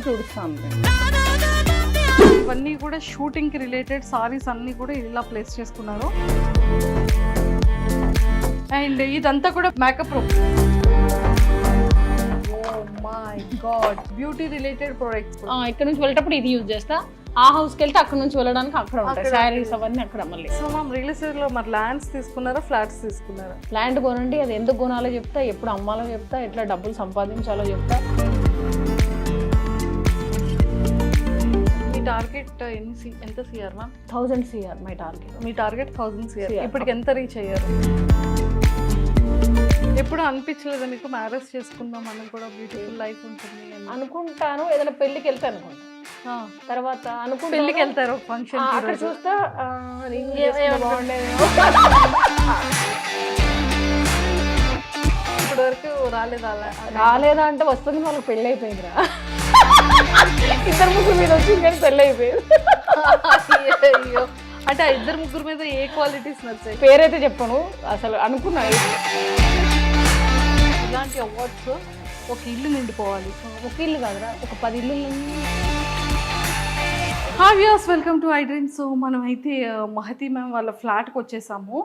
చూపిస్తాను. ఇవన్నీ కూడా షూటింగ్ కి రిలేటెడ్ సారీస్ అన్ని కూడా ఇలా ప్లేస్ చేసుకున్నారు. అండ్ ఇదంతా కూడా makeup room. Oh my God, beauty related products. ఇక్కడ నుంచి వెళ్ళేటప్పుడు ఇది యూజ్ చేస్తా. ఆ హౌస్కి వెళ్తే అక్కడ నుంచి వెళ్ళడానికి అక్కడ ఉంటాయి శారీస్ అవన్నీ అక్కడ. మళ్ళీ సో మ్యామ్ రియల్ ఎస్టేట్ లో మరి ల్యాండ్స్ తీసుకున్నారా, ఫ్లాట్స్ తీసుకున్నారా? ల్యాండ్ కొనండి, అది ఎందుకు కొనాలో చెప్తా, ఎప్పుడు అమ్మాలో చెప్తా, ఎట్లా డబ్బులు సంపాదించాలో చెప్తా. మీ టార్గెట్ ఎంత CR ma'am? 1000 CR my target. Me target 1000 CR. ఇప్పటికి ఎంత రీచ్ అయ్యారు? ఎప్పుడు అనిపించలేదా మీకు మ్యారేజ్ చేసుకుందాం మనం కూడా బ్యూటిఫుల్ లైఫ్ ఉంటుంది అనుకుంటాను. ఏదైనా పెళ్ళికి వెళ్తే అనుకుంటా, తర్వాత అనుకుంటా పెళ్ళికి వెళ్తారు ఫంక్షన్ అక్కడ చూస్తా బాగుండేది. ఇప్పటి వరకు రాలేదా అంటే వస్తుంది, వాళ్ళకి పెళ్ళి అయిపోయిందిరా. ఇద్దరు ముగ్గురు మీద వచ్చింది కానీ పెళ్ళి అయిపోయింది. అయ్యో, అంటే ఆ ఇద్దరు ముగ్గురు మీద ఏ క్వాలిటీస్ నచ్చాయి? పేరైతే చెప్పను, అసలు అనుకున్నా. ఇలాంటి అవార్డ్స్ ఒక ఇల్లు నిండిపోవాలి. ఒక ఇల్లు కాదురా, ఒక 10 ఇల్లు. Hi viewers, welcome to I dream. So మనం అయితే మహతి మ్యామ్ వాళ్ళ ఫ్లాట్కి వచ్చేసాము.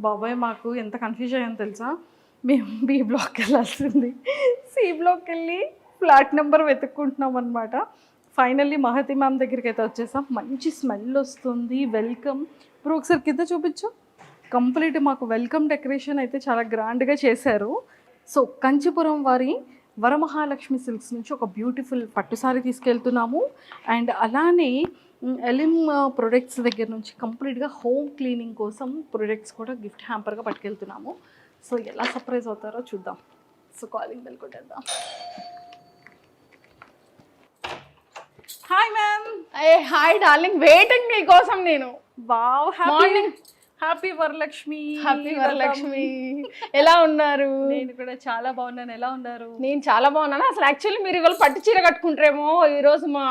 బాబాయ్ మాకు ఎంత కన్ఫ్యూజ్ అయ్యాను తెలుసా. మేము బి బ్లాక్కి వెళ్ళాల్సింది, సి బ్లాక్కి వెళ్ళి ఫ్లాట్ నెంబర్ వెతుక్కుంటున్నాం అనమాట. ఫైనల్లీ మహతి మ్యామ్ దగ్గరికి అయితే వచ్చేసాం. మంచి స్మెల్ వస్తుంది. వెల్కమ్. ఇప్పుడు ఒకసారి కింద చూపించు. కంప్లీట్ మాకు వెల్కమ్ డెకరేషన్ అయితే చాలా గ్రాండ్గా చేశారు. సో కంచిపురం వారి వరమహాలక్ష్మి సిల్క్స్ నుంచి ఒక బ్యూటిఫుల్ పట్టు సారీ తీసుకెళ్తున్నాము. అండ్ అలానే ఎలిమ్ ప్రొడక్ట్స్ దగ్గర నుంచి కంప్లీట్గా హోమ్ క్లీనింగ్ కోసం ప్రొడక్ట్స్ కూడా గిఫ్ట్ హ్యాంపర్గా పట్టుకెళ్తున్నాము. సో ఎలా సర్ప్రైజ్ అవుతారో చూద్దాం. సో కాలింగ్ బెల్ కొట్టేద్దాం. Hi ma'am. Hi darling, waiting నీ కోసం నేను. వావ్, హ్యాపీ వరలక్ష్మి. హ్యాపీ వరలక్ష్మి. ఎలా ఉన్నారు? నేను కూడా చాలా బాగున్నాను. ఎలా ఉన్నారు? నేను చాలా బాగున్నాను. అసలు యాక్చువల్లీ మీరు ఇవాళ పట్టు చీర కట్టుకుంటారేమో. ఈరోజు మా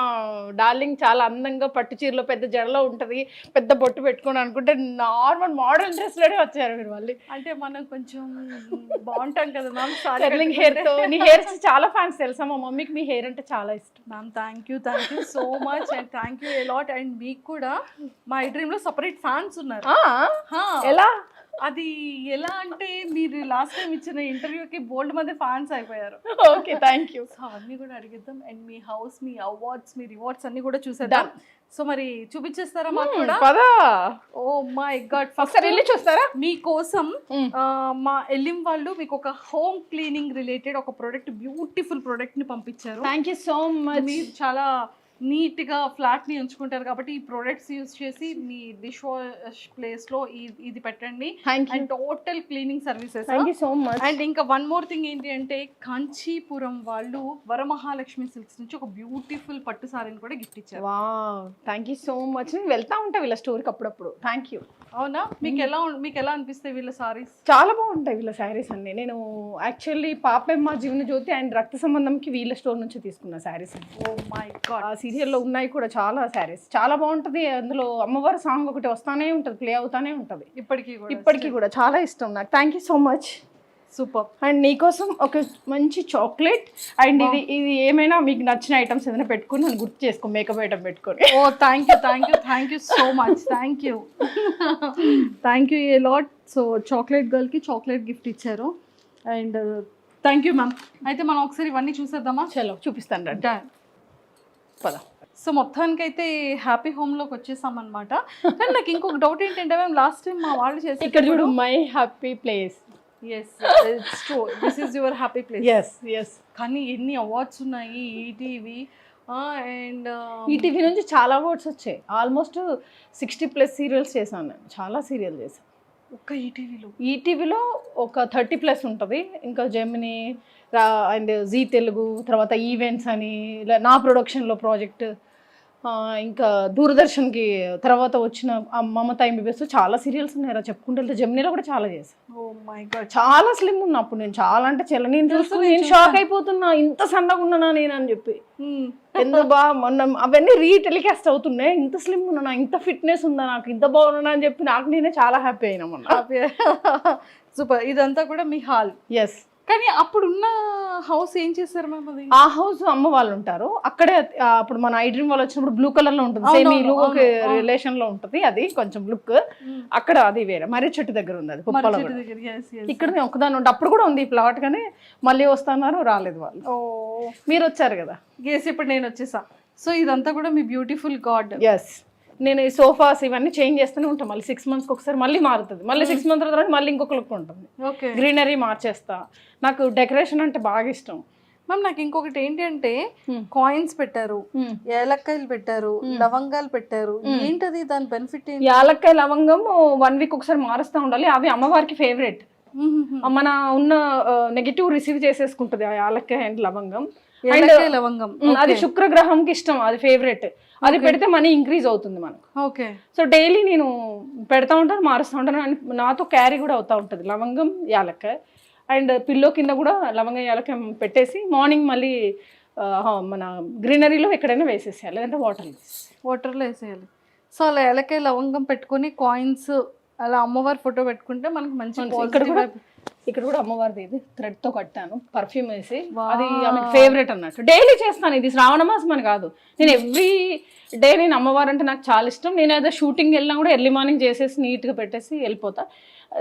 డార్లింగ్ చాలా అందంగా పట్టు చీరలో పెద్ద జడలో ఉంటుంది, పెద్ద బొట్టు పెట్టుకుని అనుకుంటే నార్మల్ మోడల్ డ్రెస్లోనే వచ్చారు మీరు మళ్ళీ. అంటే మనం కొంచెం బాగుంటాం కదా మ్యామ్. కర్లింగ్ హెయిర్తో. నీ హెయిర్ చాలా ఫ్యాన్స్ తెలుసా, మా మమ్మీకి మీ హెయిర్ అంటే చాలా ఇష్టం. Ma'am thank you so much and thank you allot. And మీకు కూడా మా ఐ డ్రీమ్లో సపరేట్ ఫ్యాన్స్ ఉన్నారు. ఎలా? అది ఎలా అంటే మీరు లాస్ట్ టైం ఇచ్చిన ఇంటర్వ్యూకి బోల్డ్ మంది ఫ్యాన్స్ అయిపోయారు. Okay, thank you. సో అవన్నీ కూడా అడిగిద్దాం. అండ్ మీ హౌస్, మీ అవార్డ్స్, మీ రివార్డ్స్ అన్ని కూడా చూసేద్దాం. సో మరి చూపించేస్తారా మాకు కూడా? ఓ మై గాడ్, ఫస్ట్ వెళ్ళి చూస్తారా? మీకోసం మా ఎలిమ్ వాళ్ళు మీకు ఒక హోమ్ క్లీనింగ్ రిలేటెడ్ ఒక ప్రోడక్ట్, బ్యూటిఫుల్ ప్రోడక్ట్ ని పంపించారు. Thank you so much. మీరు చాలా నీట్గా ఫ్లాట్ని ఎంచుకుంటారు కాబట్టి ఈ ప్రోడక్ట్స్ యూజ్ చేసి మీ డిష్ వాష్ ప్లేస్లో ఇది పెట్టండి. And total cleaning services. Thank you so much. And ఇంకా వన్ మోర్ థింగ్ ఏంటి అంటే కాంచీపురం వాళ్ళు వరమహాలక్ష్మి సిల్క్స్ నుంచి ఒక బ్యూటిఫుల్ పట్టు సారీని కూడా గిఫ్ట్ ఇచ్చారు. Wow, thank you so much. నేను వెళ్తా ఉంటా వీళ్ళ స్టోర్కి అప్పుడప్పుడు. Thank you. అవునా? మీకు ఎలా అనిపిస్తాయి వీళ్ళ సారీస్? చాలా బాగుంటాయి వీళ్ళ శారీస్ అన్ని. నేను యాక్చువల్లీ పాపెమ్మ జీవన జ్యోతి అండ్ రక్త సంబంధంకి వీళ్ళ స్టోర్ నుంచి తీసుకున్న శారీస్. ఓ మై గాడ్, ఆ సీరియల్లో ఉన్నాయి కూడా చాలా శారీస్. చాలా బాగుంటుంది. అందులో అమ్మవారి సాంగ్ ఒకటి వస్తానే ఉంటుంది, ప్లే అవుతానే ఉంటుంది ఇప్పటికీ కూడా. చాలా ఇష్టం నాకు. Thank you so much. Super. And నీకోసం ఒక మంచి చాక్లెట్. అండ్ ఇది ఏమైనా మీకు నచ్చిన ఐటమ్స్ ఏదైనా పెట్టుకుని నన్ను గుర్తు చేసుకో, మేకప్ ఐటమ్ పెట్టుకొని. Oh thank you so much. Thank you a lot. So chocolate గర్ల్కి చాక్లెట్ గిఫ్ట్ ఇచ్చారు. And thank you ma'am. అయితే మనం ఒకసారి ఇవన్నీ చూసేద్దామా? చలో చూపిస్తాను రండి. పద. సో మొత్తానికి అయితే హ్యాపీ హోమ్లోకి వచ్చేసాం అనమాట. కానీ నాకు ఇంకొక డౌట్ ఏంటంటే మ్యామ్, లాస్ట్ టైం మా వాళ్ళు చేసి ఇక్కడ చూడు, my happy place. yes it's true, this is your happy place. yes కానీ ఎన్ని అవార్డ్స్ ఉన్నాయి ఈటీవీ. అండ్ ఈటీవీ నుంచి చాలా అవార్డ్స్ వచ్చాయి. ఆల్మోస్ట్ 60+ సీరియల్స్ చేశాను నేను. చాలా సీరియల్ చేశాను ఒక్క ఈటీవీలో ఒక 30+ ఉంటుంది. ఇంకా జెమినీ అండ్ జీ తెలుగు, తర్వాత ఈవెంట్స్ అని ఇలా నా ప్రొడక్షన్లో ప్రాజెక్ట్, ఇంకా దూరదర్శన్కి తర్వాత వచ్చిన మమత ఎంబీబీఎస్ చాలా సీరియల్స్ ఉన్నాయి. చెప్పుకుంటే వెళ్తే జెమినీలో కూడా చాలా చేశాను. ఓ మై గాడ్, చాలా స్లిమ్ ఉన్నా అప్పుడు నేను. చాలా అంటే చాలా నేను చూసుకుని నేను షాక్ అయిపోతున్నా, ఇంత సన్నగా ఉన్నానా నేను అని చెప్పి. ఎందుకు మొన్న అవన్నీ రీటెలికాస్ట్ అవుతున్నాయి. ఇంత స్లిమ్ ఉన్నా, ఇంత ఫిట్నెస్ ఉందా నాకు, ఇంత బాగున్నా అని చెప్పి నాకు నేనే చాలా హ్యాపీ అయినా మొన్న. సూపర్. ఇదంతా కూడా మీ హాల్. ఎస్. కానీ అప్పుడున్న హౌస్ ఏం చేశారు మ్యామ్ అది? ఆ హౌస్ అమ్మ వాళ్ళు ఉంటారు అక్కడే. అప్పుడు మన ఐ డ్రీమ్ వాళ్ళు వచ్చినప్పుడు బ్లూ కలర్ లో ఉంటుంది, సేమ్ ఇల్లు ఒక రిలేషన్ లో ఉంటుంది, అది కొంచెం లుక్. అక్కడ అది వేరే మర్రి చెట్టు దగ్గర ఉంది, అది కుప్పలో. ఇక్కడ నేను ఒకదాని ఉంటే అప్పుడు కూడా ఉంది ఈ ప్లాట్, కానీ మళ్ళీ వస్తున్నారు, రాలేదు వాళ్ళు. మీరు వచ్చారు కదా. ఎస్, ఇప్పుడు నేను వచ్చేసా. సో ఇదంతా కూడా మీ బ్యూటిఫుల్ గార్డ్. ఎస్, నేను ఈ సోఫాస్ ఇవన్నీ చేంజ్ చేస్తూనే ఉంటాను, మళ్ళీ 6 months ఒకసారి మళ్ళీ మారుతుంది, మళ్ళీ 6 months తర్వాత మళ్ళీ ఇంకొక లుక్ ఉంటుంది. ఓకే, గ్రీనరీ మార్చేస్తా. నాకు డెకరేషన్ అంటే బాగా ఇష్టం మ్యామ్. నాకు ఇంకొకటి ఏంటి అంటే కాయిన్స్ పెట్టారు, ఏలక్కాయలు పెట్టారు, లవంగాలు పెట్టారు. ఏంటది, దాని బెనిఫిట్ ఏంటి? యాలక్కాయ లవంగం 1 week ఒకసారి మారుస్తూ ఉండాలి, అవి అమ్మవారికి ఫేవరెట్. మన ఉన్న నెగిటివ్ రిసీవ్ చేసేసుకుంటది ఆ యాలక్కాయ అండ్ లవంగం. లవంగం అది శుక్రగ్రహంకి ఇష్టం, అది ఫేవరెట్. అది పెడితే మనీ ఇంక్రీజ్ అవుతుంది మనకు. ఓకే, సో డైలీ నేను పెడతా ఉంటాను, మారుస్తూ ఉంటాను, నాతో క్యారీ కూడా అవుతూ ఉంటుంది లవంగం యాలక్కాయ. అండ్ పిల్లో కింద కూడా లవంగం యాలక్కాయ పెట్టేసి మార్నింగ్ మళ్ళీ మన గ్రీనరీలో ఎక్కడైనా వేసేసేయాలి, లేదంటే వాటర్లో వేసేయాలి. సో అలా ఏలకాయ లవంగం పెట్టుకొని కాయిన్స్ అలా అమ్మవారి ఫోటో పెట్టుకుంటే మనకి మంచి. ఇక్కడ కూడా అమ్మవారిది ఇది థ్రెడ్ తో కట్టాను, పర్ఫ్యూమ్ వేసి. అది ఆమెకు ఫేవరెట్ అన్నట్టు. డైలీ చేస్తాను, ఇది శ్రావణ మాసం అని కాదు, నేను ఎవ్రీ డే నేను అమ్మవారు అంటే నాకు చాలా ఇష్టం. నేను ఏదో షూటింగ్ వెళ్ళినా కూడా ఎర్లీ మార్నింగ్ చేసేసి నీట్గా పెట్టేసి వెళ్ళిపోతా.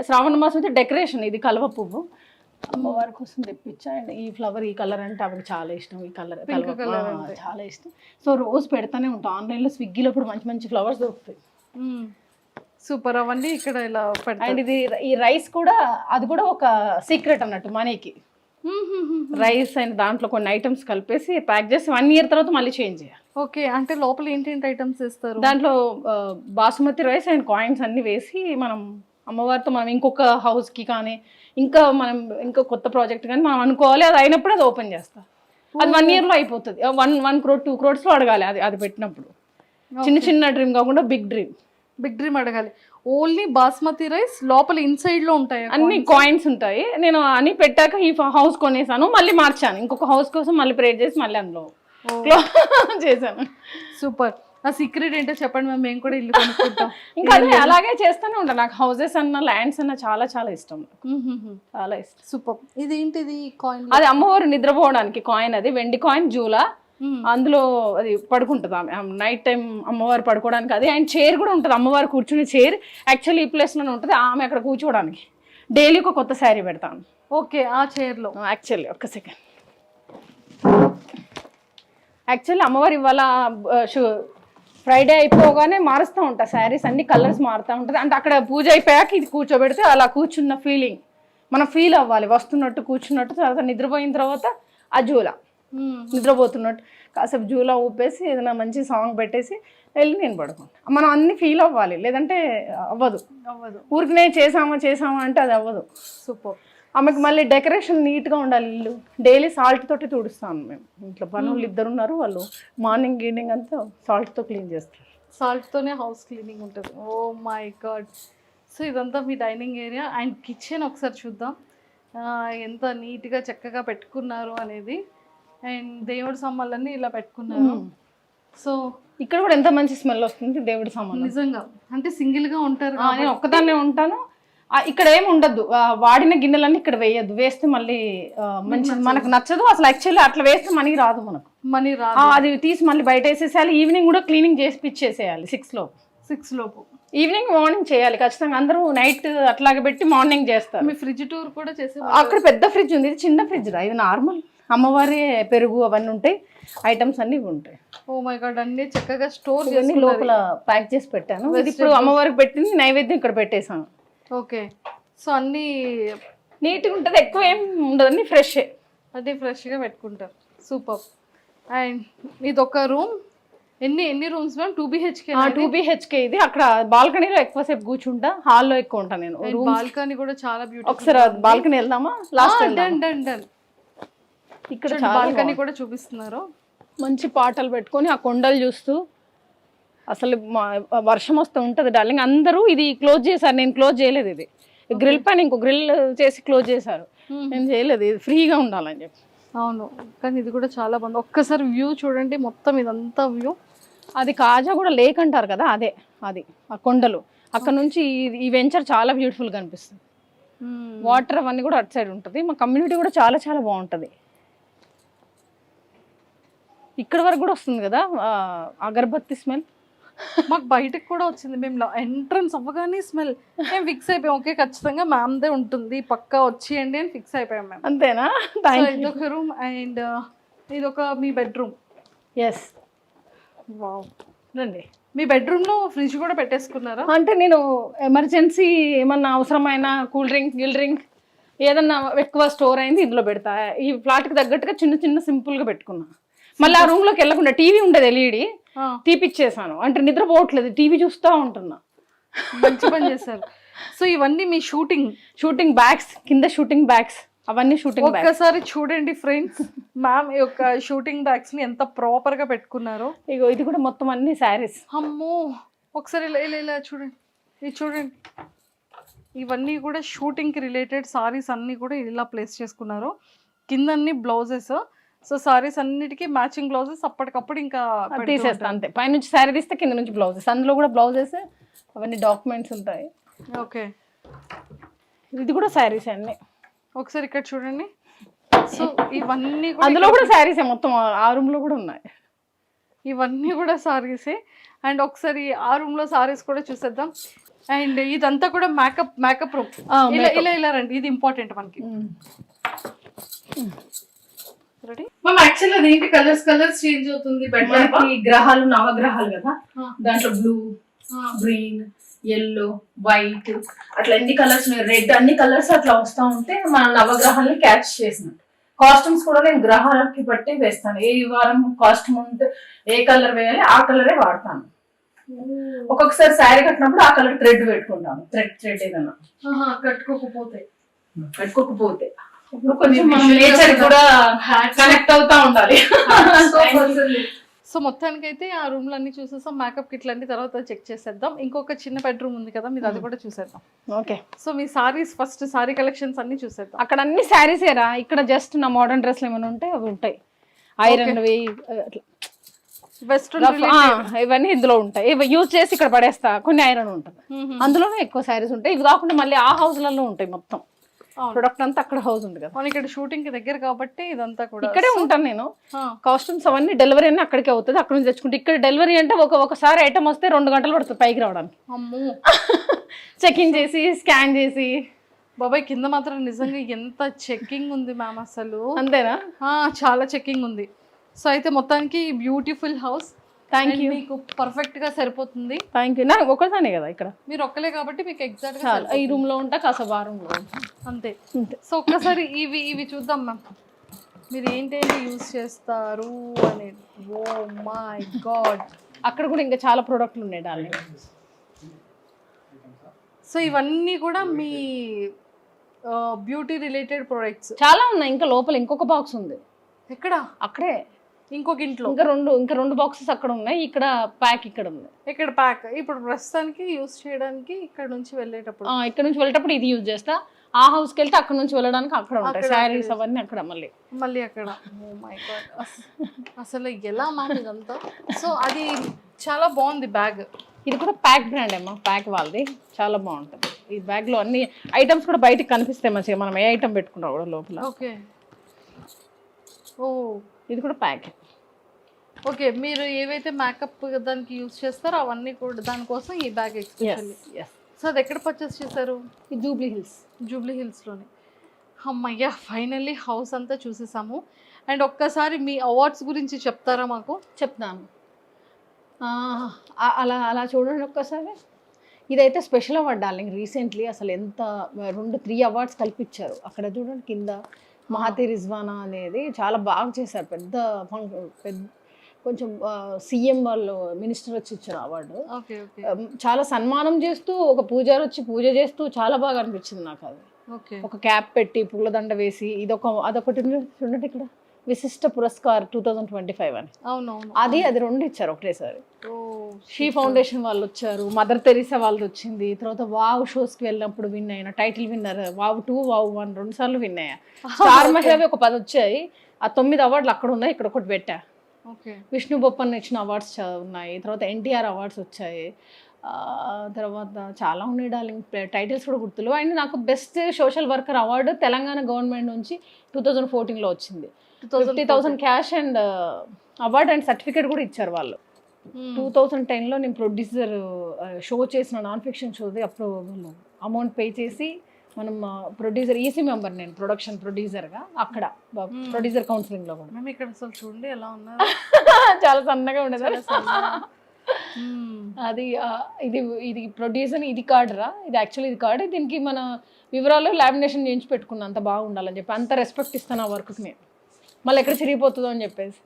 శ్రావణ మాసం అయితే డెకరేషన్, ఇది కలువ పువ్వు అమ్మవారి కోసం తెప్పించా. అండ్ ఈ ఫ్లవర్, ఈ కలర్ అంటే ఆమెకు చాలా ఇష్టం, ఈ కలర్ చాలా ఇష్టం. సో రోజు పెడతానే ఉంటాం. ఆన్లైన్లో స్విగ్గీలో ఇప్పుడు మంచి మంచి ఫ్లవర్స్ దొరుకుతాయి. సూపర్, అవన్నీ ఇక్కడ ఇలా పెడతారు. అండ్ ఇది ఈ రైస్ కూడా, అది కూడా ఒక సీక్రెట్ అన్నట్టు మనీకి. రైస్ అండ్ దాంట్లో కొన్ని ఐటమ్స్ కలిపేసి ప్యాక్ చేసి 1 year తర్వాత మళ్ళీ చేంజ్ చేయాలి. ఓకే, అంటే లోపల ఏంటేంటి ఐటమ్స్ వేస్తారు? దాంట్లో బాసుమతి రైస్ అండ్ కాయిన్స్ అన్ని వేసి మనం అమ్మవారితో మనం ఇంకొక హౌస్కి కానీ ఇంకా మనం ఇంకో కొత్త ప్రాజెక్ట్ కానీ మనం అనుకోవాలి, అది అయినప్పుడు అది ఓపెన్ చేస్తాం. అది 1 yearలో అయిపోతుంది. 1 crore 2 crores అడగాలి అది పెట్టినప్పుడు. చిన్న చిన్న డ్రీమ్ కాకుండా బిగ్ డ్రీమ్ అడగాలి. ఓన్లీ బాస్మతి రైస్ లోపల ఇన్సైడ్ లో ఉంటాయి, అన్ని కాయిన్స్ ఉంటాయి. నేను అని పెట్టాక ఈ హౌస్ కొనేసాను, మళ్ళీ మార్చాను, ఇంకొక హౌస్ కోసం మళ్ళీ ప్రేర్ చేసి మళ్ళీ అందులో చేశాను. సూపర్. ఆ సీక్రెట్ ఏంటో చెప్పండి మ్యామ్, మేము కూడా ఇల్లు కొనుక్కుంటాం. ఇంకా అలాగే చేస్తూనే ఉంటాను. నాకు హౌసెస్ అన్న ల్యాండ్స్ అన్న చాలా చాలా ఇష్టం, చాలా ఇష్టం. సూపర్. ఇదేంటిది కాయిన్? అది అమ్మవారు నిద్రపోవడానికి కాయిన్, అది వెండి కాయిన్ జూలా. అందులో అది పడుకుంటుంది ఆమె నైట్ టైం, అమ్మవారు పడుకోవడానికి అది. అండ్ చైర్ కూడా ఉంటుంది, అమ్మవారు కూర్చునే చైర్ యాక్చువల్లీ ఈ ప్లేస్లోనే ఉంటుంది, ఆమె అక్కడ కూర్చోవడానికి. డైలీ ఒక కొత్త శారీ పెడతాను. ఓకే, ఆ చైర్లో. యాక్చువల్లీ ఒక్క సెకండ్, యాక్చువల్లీ అమ్మవారు ఇవాళ ఫ్రైడే అయిపోగానే మారుస్తూ ఉంటా శారీస్, అన్ని కలర్స్ మారుతూ ఉంటుంది. అంటే అక్కడ పూజ అయిపోయాక ఇది కూర్చోబెడితే అలా కూర్చున్న ఫీలింగ్ మనం ఫీల్ అవ్వాలి, వస్తున్నట్టు కూర్చున్నట్టు. తర్వాత నిద్రపోయిన తర్వాత ఆ జూలా నిద్రపోతున్నట్టు కాసేపు జూలా ఊపేసి ఏదైనా మంచి సాంగ్ పెట్టేసి వెళ్ళి నేను పడుకుంటా. మనం అన్ని ఫీల్ అవ్వాలి, లేదంటే అవ్వదు. ఊరికి చేసామా అంటే అది అవ్వదు. సూపర్. ఆమెకు మళ్ళీ డెకరేషన్ నీట్గా ఉండాలి. ఇల్లు డైలీ సాల్ట్ తోటి తుడుస్తాను మేము. ఇంట్లో పనులు 2 ఉన్నారు, వాళ్ళు మార్నింగ్ ఈవినింగ్ అంతా సాల్ట్తో క్లీన్ చేస్తారు. సాల్ట్తోనే హౌస్ క్లీనింగ్ ఉంటుంది. ఓ మై గాడ్. సో ఇదంతా మీ డైనింగ్ ఏరియా అండ్ కిచెన్ ఒకసారి చూద్దాం ఎంత నీట్గా చక్కగా పెట్టుకున్నారు అనేది. అండ్ దేవుడి సామాన్లన్నీ ఇలా పెట్టుకున్నారు. సో ఇక్కడ కూడా ఎంత మంచి స్మెల్ వస్తుంది దేవుడి సామాన్లు. నిజంగా అంటే సింగిల్గా ఉంటారు, నేను ఒక్కదాన్నే ఉంటాను. ఇక్కడ ఏమి ఉండద్దు, వాడిన గిన్నెలన్నీ ఇక్కడ వేయద్దు, వేస్తే మళ్ళీ మంచి మనకు నచ్చదు అసలు. యాక్చువల్లీ అట్లా వేస్తే మనీ రాదు, మనీ రాదు. అది తీసి మళ్ళీ బయట వేసేసేయాలి. ఈవినింగ్ కూడా క్లీనింగ్ చేసి పిచ్చేసేయాలి 6 లోపు. ఈవినింగ్ మార్నింగ్ చేయాలి ఖచ్చితంగా. అందరూ నైట్ అట్లాగే పెట్టి మార్నింగ్ చేస్తారు. మీ ఫ్రిడ్జ్ టూర్ కూడా చేసి. అక్కడ పెద్ద ఫ్రిడ్జ్ ఉంది, ఇది చిన్న ఫ్రిడ్జ్ రా, ఇది నార్మల్. అమ్మవారి పెరుగు అవన్నీ ఉంటాయి, ఐటమ్స్ అన్ని ఉంటాయి. ఓ మై గాడ్, అన్ని చక్కగా స్టోర్ చేసి లోపల ప్యాక్ చేసి పెట్టాను. ఇది ఇప్పుడు అమ్మవారికి పెట్టింది, నైవేద్యం ఇక్కడ పెట్టేసాను. ఓకే, సో అన్నీ నీట్గా ఉంటుంది, ఎక్కువ ఏం ఉండదు, అన్ని ఫ్రెష్, అదే ఫ్రెష్గా పెట్టుకుంటారు. సూపర్. అండ్ ఇది ఒక రూమ్. ఎన్ని రూమ్స్ మ్యామ్? 2 BHK. 2 BHK ఇది. అక్కడ బాల్కనీలో ఎక్కువసేపు కూర్చుంటా, హాల్లో ఎక్కువ ఉంటాను నేను. బాల్కనీ కూడా చాలా బ్యూటిఫుల్. ఒకసారి బాల్కనీ వెళ్దామా? Last done. ఇక్కడ బాల్కనీ కూడా చూపిస్తున్నారు. మంచి పాటలు పెట్టుకొని ఆ కొండలు చూస్తూ, అసలు వర్షం వస్తూ ఉంటుంది డార్లింగ్. అందరూ ఇది క్లోజ్ చేశారు, నేను క్లోజ్ చేయలేదు. ఇది గ్రిల్ పైన ఇంకో గ్రిల్ చేసి క్లోజ్ చేశారు, నేను చేయలేదు. ఇది ఫ్రీగా ఉండాలని చెప్పి. అవును, కానీ ఇది కూడా చాలా బాగుంది. ఒక్కసారి వ్యూ చూడండి, మొత్తం ఇదంతా వ్యూ. అది కాజా కూడా లేక్ అంటారు కదా, అదే అది ఆ కొండలు. అక్కడ నుంచి ఈ వెంచర్ చాలా బ్యూటిఫుల్గా అనిపిస్తుంది. వాటర్ అవన్నీ కూడా అటు సైడ్ ఉంటుంది. మా కమ్యూనిటీ కూడా చాలా చాలా బాగుంటుంది. ఇక్కడ వరకు కూడా వస్తుంది కదా అగరబత్తి స్మెల్. మాకు బయటకు కూడా వచ్చింది. మేము ఎంట్రన్స్ అవ్వగానే స్మెల్. మేము ఫిక్స్ అయిపోయాం, ఓకే ఖచ్చితంగా మ్యామ్దే ఉంటుంది పక్కా వచ్చేయండి అని ఫిక్స్ అయిపోయాం మేము. అంతేనా? ఇదొక రూమ్ అండ్ ఇదొక మీ బెడ్రూమ్. ఎస్. వావ్. రండి. మీ బెడ్రూమ్లో ఫ్రిడ్జ్ కూడా పెట్టేసుకున్నారా? అంటే నేను ఎమర్జెన్సీ ఏమన్నా అవసరమైన కూల్ డ్రింక్ గిల్ డ్రింక్ ఏదన్నా ఎక్కువ స్టోర్ అయింది ఇందులో పెడతా. ఈ ఫ్లాట్కి తగ్గట్టుగా చిన్న చిన్న సింపుల్గా పెట్టుకున్నా. మళ్ళీ ఆ రూమ్లోకి వెళ్ళకుండా టీవీ ఉండేది ఎల్ఈడి తీపిచ్చేసాను. అంటే నిద్రపోవట్లేదు, టీవీ చూస్తూ ఉంటున్నా. మంచి పని చేశారు. సో ఇవన్నీ మీ షూటింగ్ బ్యాగ్స్, కింద షూటింగ్ బ్యాగ్స్ అవన్నీ షూటింగ్ బ్యాగ్స్. ఒక్కసారి చూడండి ఫ్రెండ్స్, మ్యామ్ ఈ యొక్క షూటింగ్ బ్యాగ్స్ ని ఎంత ప్రాపర్ గా పెట్టుకున్నారో. ఇగో ఇది కూడా మొత్తం అన్ని శారీస్. అమ్మో ఒకసారి ఇలా ఇలా ఇలా చూడండి, ఇది చూడండి. ఇవన్నీ కూడా షూటింగ్ కి రిలేటెడ్ సారీస్ అన్ని కూడా ఇలా ప్లేస్ చేసుకున్నారు. కింద అన్ని బ్లౌజెస్. సో సారీస్ అన్నిటికీ మ్యాచింగ్ బ్లౌజెస్ అప్పటికప్పుడు ఇంకా తీసేస్తా అంతే. పైనుంచి శారీ తీస్తే కింద నుంచి బ్లౌజెస్, అందులో కూడా బ్లౌజెస్ అవన్నీ డాక్యుమెంట్స్ ఉంటాయి. ఓకే. ఇది కూడా శారీస్ అన్ని. ఒకసారి ఇక్కడ చూడండి. సో ఇవన్నీ అందులో కూడా శారీస్ మొత్తం ఆ రూమ్ లో కూడా ఉన్నాయి. ఇవన్నీ కూడా సారీసే. అండ్ ఒకసారి ఆ రూమ్ లో సారీస్ కూడా చూసేద్దాం. అండ్ ఇదంతా కూడా మేకప్ రూమ్. ఇలా ఇలా ఇలా రండి, ఇది ఇంపార్టెంట్ మనకి. Ready ma'am. యాక్చువల్లీ అదేంటి కలర్స్ చేంజ్ అవుతుంది? గ్రహాలు నవగ్రహాలు కదా, దాంట్లో బ్లూ, గ్రీన్, ఎల్లో, వైట్ అట్లా ఎన్ని కలర్స్ ఉన్నాయి, రెడ్, అన్ని కలర్స్ అట్లా వస్తూ ఉంటే మన నవగ్రహాలని క్యాచ్ చేసినట్టు. కాస్ట్యూమ్స్ కూడా నేను గ్రహాలకి బట్టి వేస్తాను. ఏ వారం కాస్ట్యూమ్ ఉంటే ఏ కలర్ వేయాలి ఆ కలరే వాడతాను. ఒక్కొక్కసారి శారీ కట్టినప్పుడు ఆ కలర్ థ్రెడ్ పెట్టుకుంటాను. థ్రెడ్ ఏదన్నా కట్టుకోకపోతే ఇప్పుడు కొంచెం నేచర్ కూడా కనెక్ట్ అవుతా ఉండాలి. సో మొత్తానికైతే ఆ రూమ్ లో అన్ని చూసేసాం. మేకప్ కిట్లు అన్ని తర్వాత చెక్ చేసేద్దాం. ఇంకొక చిన్న బెడ్రూమ్ ఉంది కదా మీరు, అది కూడా చూసేద్దాం. ఓకే. సో మీ సారీస్ ఫస్ట్ సారీ కలెక్షన్స్ అన్ని చూసేద్దాం. అక్కడ అన్ని సారీస్ ఏరా, ఇక్కడ జస్ట్ నా మోడర్న్ డ్రెస్లు ఏమైనా ఉంటే అవి ఉంటాయి. ఐరన్ వెస్ట్రన్ ఇవన్నీ ఇందులో ఉంటాయి. ఇవి యూజ్ చేసి ఇక్కడ పడేస్తా. కొన్ని ఐరన్ ఉంటుంది, అందులోనే ఎక్కువ సారీస్ ఉంటాయి. ఇవి కాకుండా మళ్ళీ ఆ హౌస్లలో ఉంటాయి. మొత్తం ప్రొడక్ట్ అంతా అక్కడ హౌస్ ఉంది కదా, మన ఇక్కడ షూటింగ్ కి దగ్గర కాబట్టి ఇదంతా కూడా ఇక్కడే ఉంటాను నేను. కాస్ట్యూమ్స్ అవన్నీ డెలివరీ అన్నీ అక్కడికే అవుతుంది, అక్కడ నుంచి తెచ్చుకుంటే. ఇక్కడ డెలివరీ అంటే ఒకసారి ఐటమ్ వస్తే 2 గంటలు పడుతుంది పైకి రావడానికి. అమ్మో. చెకింగ్ చేసి స్కాన్ చేసి. బాబాయ్ కింద మాత్రం నిజంగా ఎంత చెకింగ్ ఉంది మ్యామ్ అసలు. అంతేనా? చాలా చెకింగ్ ఉంది. సో అయితే మొత్తానికి బ్యూటిఫుల్ హౌస్. Thank you. మీకు పర్ఫెక్ట్ గా సరిపోతుంది. Thank you. నాకు ఒకసారి కదా ఇక్కడ, మీరు ఒక్కలే కాబట్టి మీకు ఎగ్జాక్ట్ గా ఈ రూమ్ లో ఉంటా, కాస్త ఆ రూమ్ లో ఉంటా, అంతే. సో ఒక్కసారి ఇవి చూద్దాం మ్యామ్, మీరు ఏంటేంటి యూజ్ చేస్తారు అనేది. ఓ మై గాడ్, అక్కడ కూడా ఇంకా చాలా ప్రోడక్ట్లు ఉన్నాయి డార్లింగ్. సో ఇవన్నీ కూడా మీ బ్యూటీ రిలేటెడ్ ప్రొడక్ట్స్ చాలా ఉన్నాయి. ఇంకా లోపల ఇంకొక బాక్స్ ఉంది. ఎక్కడ? అక్కడే ఇంకొక ఇంట్లో ఇంకా రెండు బాక్సెస్ అక్కడ ఉన్నాయి. ఇక్కడ ప్యాక్ ఇక్కడ ఉంది. ఇక్కడ ప్యాక్ ఇప్పుడు ప్రస్తుతానికి యూజ్ చేయడానికి ఇక్కడ నుంచి వెళ్ళేటప్పుడు ఇది యూజ్ చేస్తా. ఆ హౌస్కి వెళ్తే అక్కడ నుంచి వెళ్ళడానికి అక్కడ ఉంటాయి శారీస్ అవన్నీ అక్కడ మళ్ళీ అక్కడ. ఓ మై గాడ్, అసలు ఎలా మ్యామ్ ఇదంతా. సో అది చాలా బాగుంది బ్యాగ్. ఇది కూడా ప్యాక్ బ్రాండ్ ఏమో, ప్యాక్ వాళ్ళది, చాలా బాగుంటుంది. ఈ బ్యాగ్ లో అన్ని ఐటమ్స్ కూడా బయటకు కనిపిస్తాయి మంచిగా, మనం ఏ ఐటమ్ పెట్టుకున్నా కూడా లోపల. ఓకే. ఓ ఇది కూడా ప్యాక్. ఓకే, మీరు ఏవైతే మేకప్ దానికి యూజ్ చేస్తారో అవన్నీ కూడా దానికోసం ఈ బ్యాగ్ ఎక్స్పెషల్లీ. సో అది ఎక్కడ పర్చేస్ చేశారు? ఈ జూబ్లీ హిల్స్లోనే. అమ్మయ్య, ఫైనల్లీ హౌస్ అంతా చూసేసాము. అండ్ ఒక్కసారి మీ అవార్డ్స్ గురించి చెప్తారా మాకు? చెప్తాను. అలా చూడండి ఒక్కసారి. ఇదైతే స్పెషల్ అవార్డ్ డార్లింగ్. రీసెంట్లీ అసలు ఎంత 3 అవార్డ్స్ కల్పించారు. అక్కడ చూడండి కింద మహాతి రిజ్వానా అనేది చాలా బాగా చేశారు. పెద్ద కొంచెం సీఎం వాళ్ళు మినిస్టర్ వచ్చి ఇచ్చారు అవార్డు. చాలా సన్మానం చేస్తూ ఒక పూజారి వచ్చి పూజ చేస్తూ చాలా బాగా అనిపించింది నాకు. అది ఒక క్యాప్ పెట్టి పూలదండ వేసి అదొకటి చూడండి ఇక్కడ విశిష్ట పురస్కార్ 2025 అని. అది 2 ఇచ్చారు ఒకటేసారి. షీ ఫౌండేషన్ వాళ్ళు వచ్చారు, మదర్ తెరీసా వాళ్ళు వచ్చింది. తర్వాత వావ్ షోస్కి వెళ్ళినప్పుడు విన్ అయిన టైటిల్ విన్నర్, వావ్ 2 వావ్ 1 2 సార్లు విన్ అయ్యా. స్టార్ మహిళవి ఒక 10 వచ్చాయి. ఆ 9 అవార్డులు అక్కడ ఉన్నాయి, ఇక్కడ ఒకటి పెట్టా. విష్ణు బొప్పన్ ఇచ్చిన అవార్డ్స్ ఉన్నాయి. తర్వాత ఎన్టీఆర్ అవార్డ్స్ వచ్చాయి. తర్వాత చాలా ఉన్నాయి డార్లింగ్, టైటిల్స్ కూడా గుర్తులు. అండ్ నాకు best social worker award Telangana government నుంచి 2014లో వచ్చింది. 50,000 cash and award and certificate కూడా ఇచ్చారు వాళ్ళు. 2010లో నేను ప్రొడ్యూసర్ షో చేసిన నాన్ ఫిక్షన్ షోది. అప్పుడు వాళ్ళు అమౌంట్ పే చేసి మనం ప్రొడ్యూసర్ ఈసీ మెంబర్, నేను ప్రొడక్షన్ ప్రొడ్యూసర్గా అక్కడ ప్రొడ్యూసర్ కౌన్సిలింగ్లో కూడా. మేము ఇక్కడ అసలు చూడండి ఎలా ఉన్నారు, చాలా సన్నగా ఉండదు అది. ఇది ఇది ప్రొడ్యూసర్, ఇది కార్డరా, ఇది యాక్చువల్లీ ఇది కార్డు. దీనికి మన వివరాలు లామినేషన్ చేయించి పెట్టుకున్నా, అంత బాగుండాలని చెప్పి. అంత రెస్పెక్ట్ ఇస్తాను ఆ వర్క్కి నేను, మళ్ళీ ఎక్కడ చిరిగిపోతుందో అని చెప్పేసి.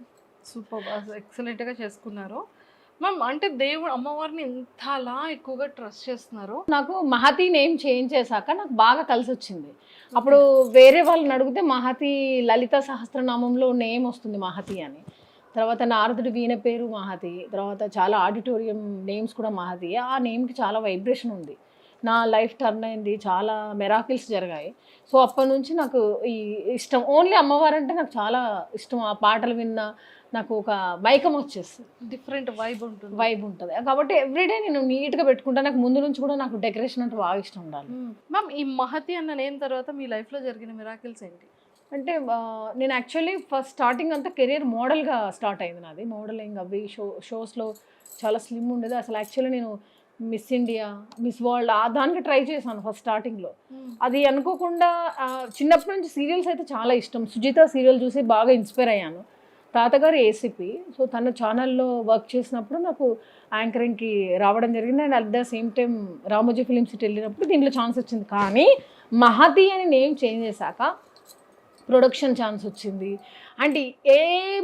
సూపర్, ఎక్సలెంట్గా చేసుకున్నారు మ్యామ్. అంటే దేవుడు అమ్మవారిని ఎంత అలా ఎక్కువగా ట్రస్ట్ చేస్తున్నారు. నాకు మహతి నేమ్ చేంజ్ చేశాక నాకు బాగా కలిసి వచ్చింది. అప్పుడు వేరే వాళ్ళని అడిగితే మహతి లలిత సహస్రనామంలో నేమ్ వస్తుంది మహతి అని. తర్వాత నారదుడి వీణ పేరు మహతి. తర్వాత చాలా ఆడిటోరియం నేమ్స్ కూడా మహతి. ఆ నేమ్కి చాలా వైబ్రేషన్ ఉంది. నా లైఫ్ టర్న్ అయింది, చాలా మెరాకిల్స్ జరిగాయి. సో అప్పటి నుంచి నాకు ఈ ఇష్టం. ఓన్లీ అమ్మవారు అంటే నాకు చాలా ఇష్టం. ఆ పాటలు విన్నా నాకు ఒక మైకం వచ్చేస్తుంది, డిఫరెంట్ వైబ్ ఉంటుంది. కాబట్టి ఎవ్రీడే నేను నీట్గా పెట్టుకుంటా. నాకు ముందు నుంచి కూడా నాకు డెకరేషన్ అంటే బాగా ఇష్టం ఉండాలి. మ్యామ్, ఈ మహతి అన్న నేమ్ తర్వాత మీ లైఫ్లో జరిగిన మిరాకిల్స్ ఏంటి? అంటే నేను యాక్చువల్లీ ఫస్ట్ స్టార్టింగ్ అంతా కెరీర్ మోడల్గా స్టార్ట్ అయింది నాది. మోడలింగ్ అవి షోస్లో చాలా స్లిమ్ ఉండేది. అసలు యాక్చువల్లీ నేను మిస్ ఇండియా, మిస్ వరల్డ్ దానికి ట్రై చేశాను ఫస్ట్ స్టార్టింగ్లో. అది అనుకోకుండా చిన్నప్పటి నుంచి సీరియల్స్ అయితే చాలా ఇష్టం. సుజిత సీరియల్ చూసి బాగా ఇన్స్పైర్ అయ్యాను. తాతగారు ఏసీపీ, సో తన ఛానల్లో వర్క్ చేసినప్పుడు నాకు యాంకరింగ్కి రావడం జరిగింది. And at the same time Ramoji film city వెళ్ళినప్పుడు దీంట్లో ఛాన్స్ వచ్చింది. కానీ మహతి అని నేమ్ చేంజ్ చేశాక ప్రొడక్షన్ ఛాన్స్ వచ్చింది. అంటే ఏ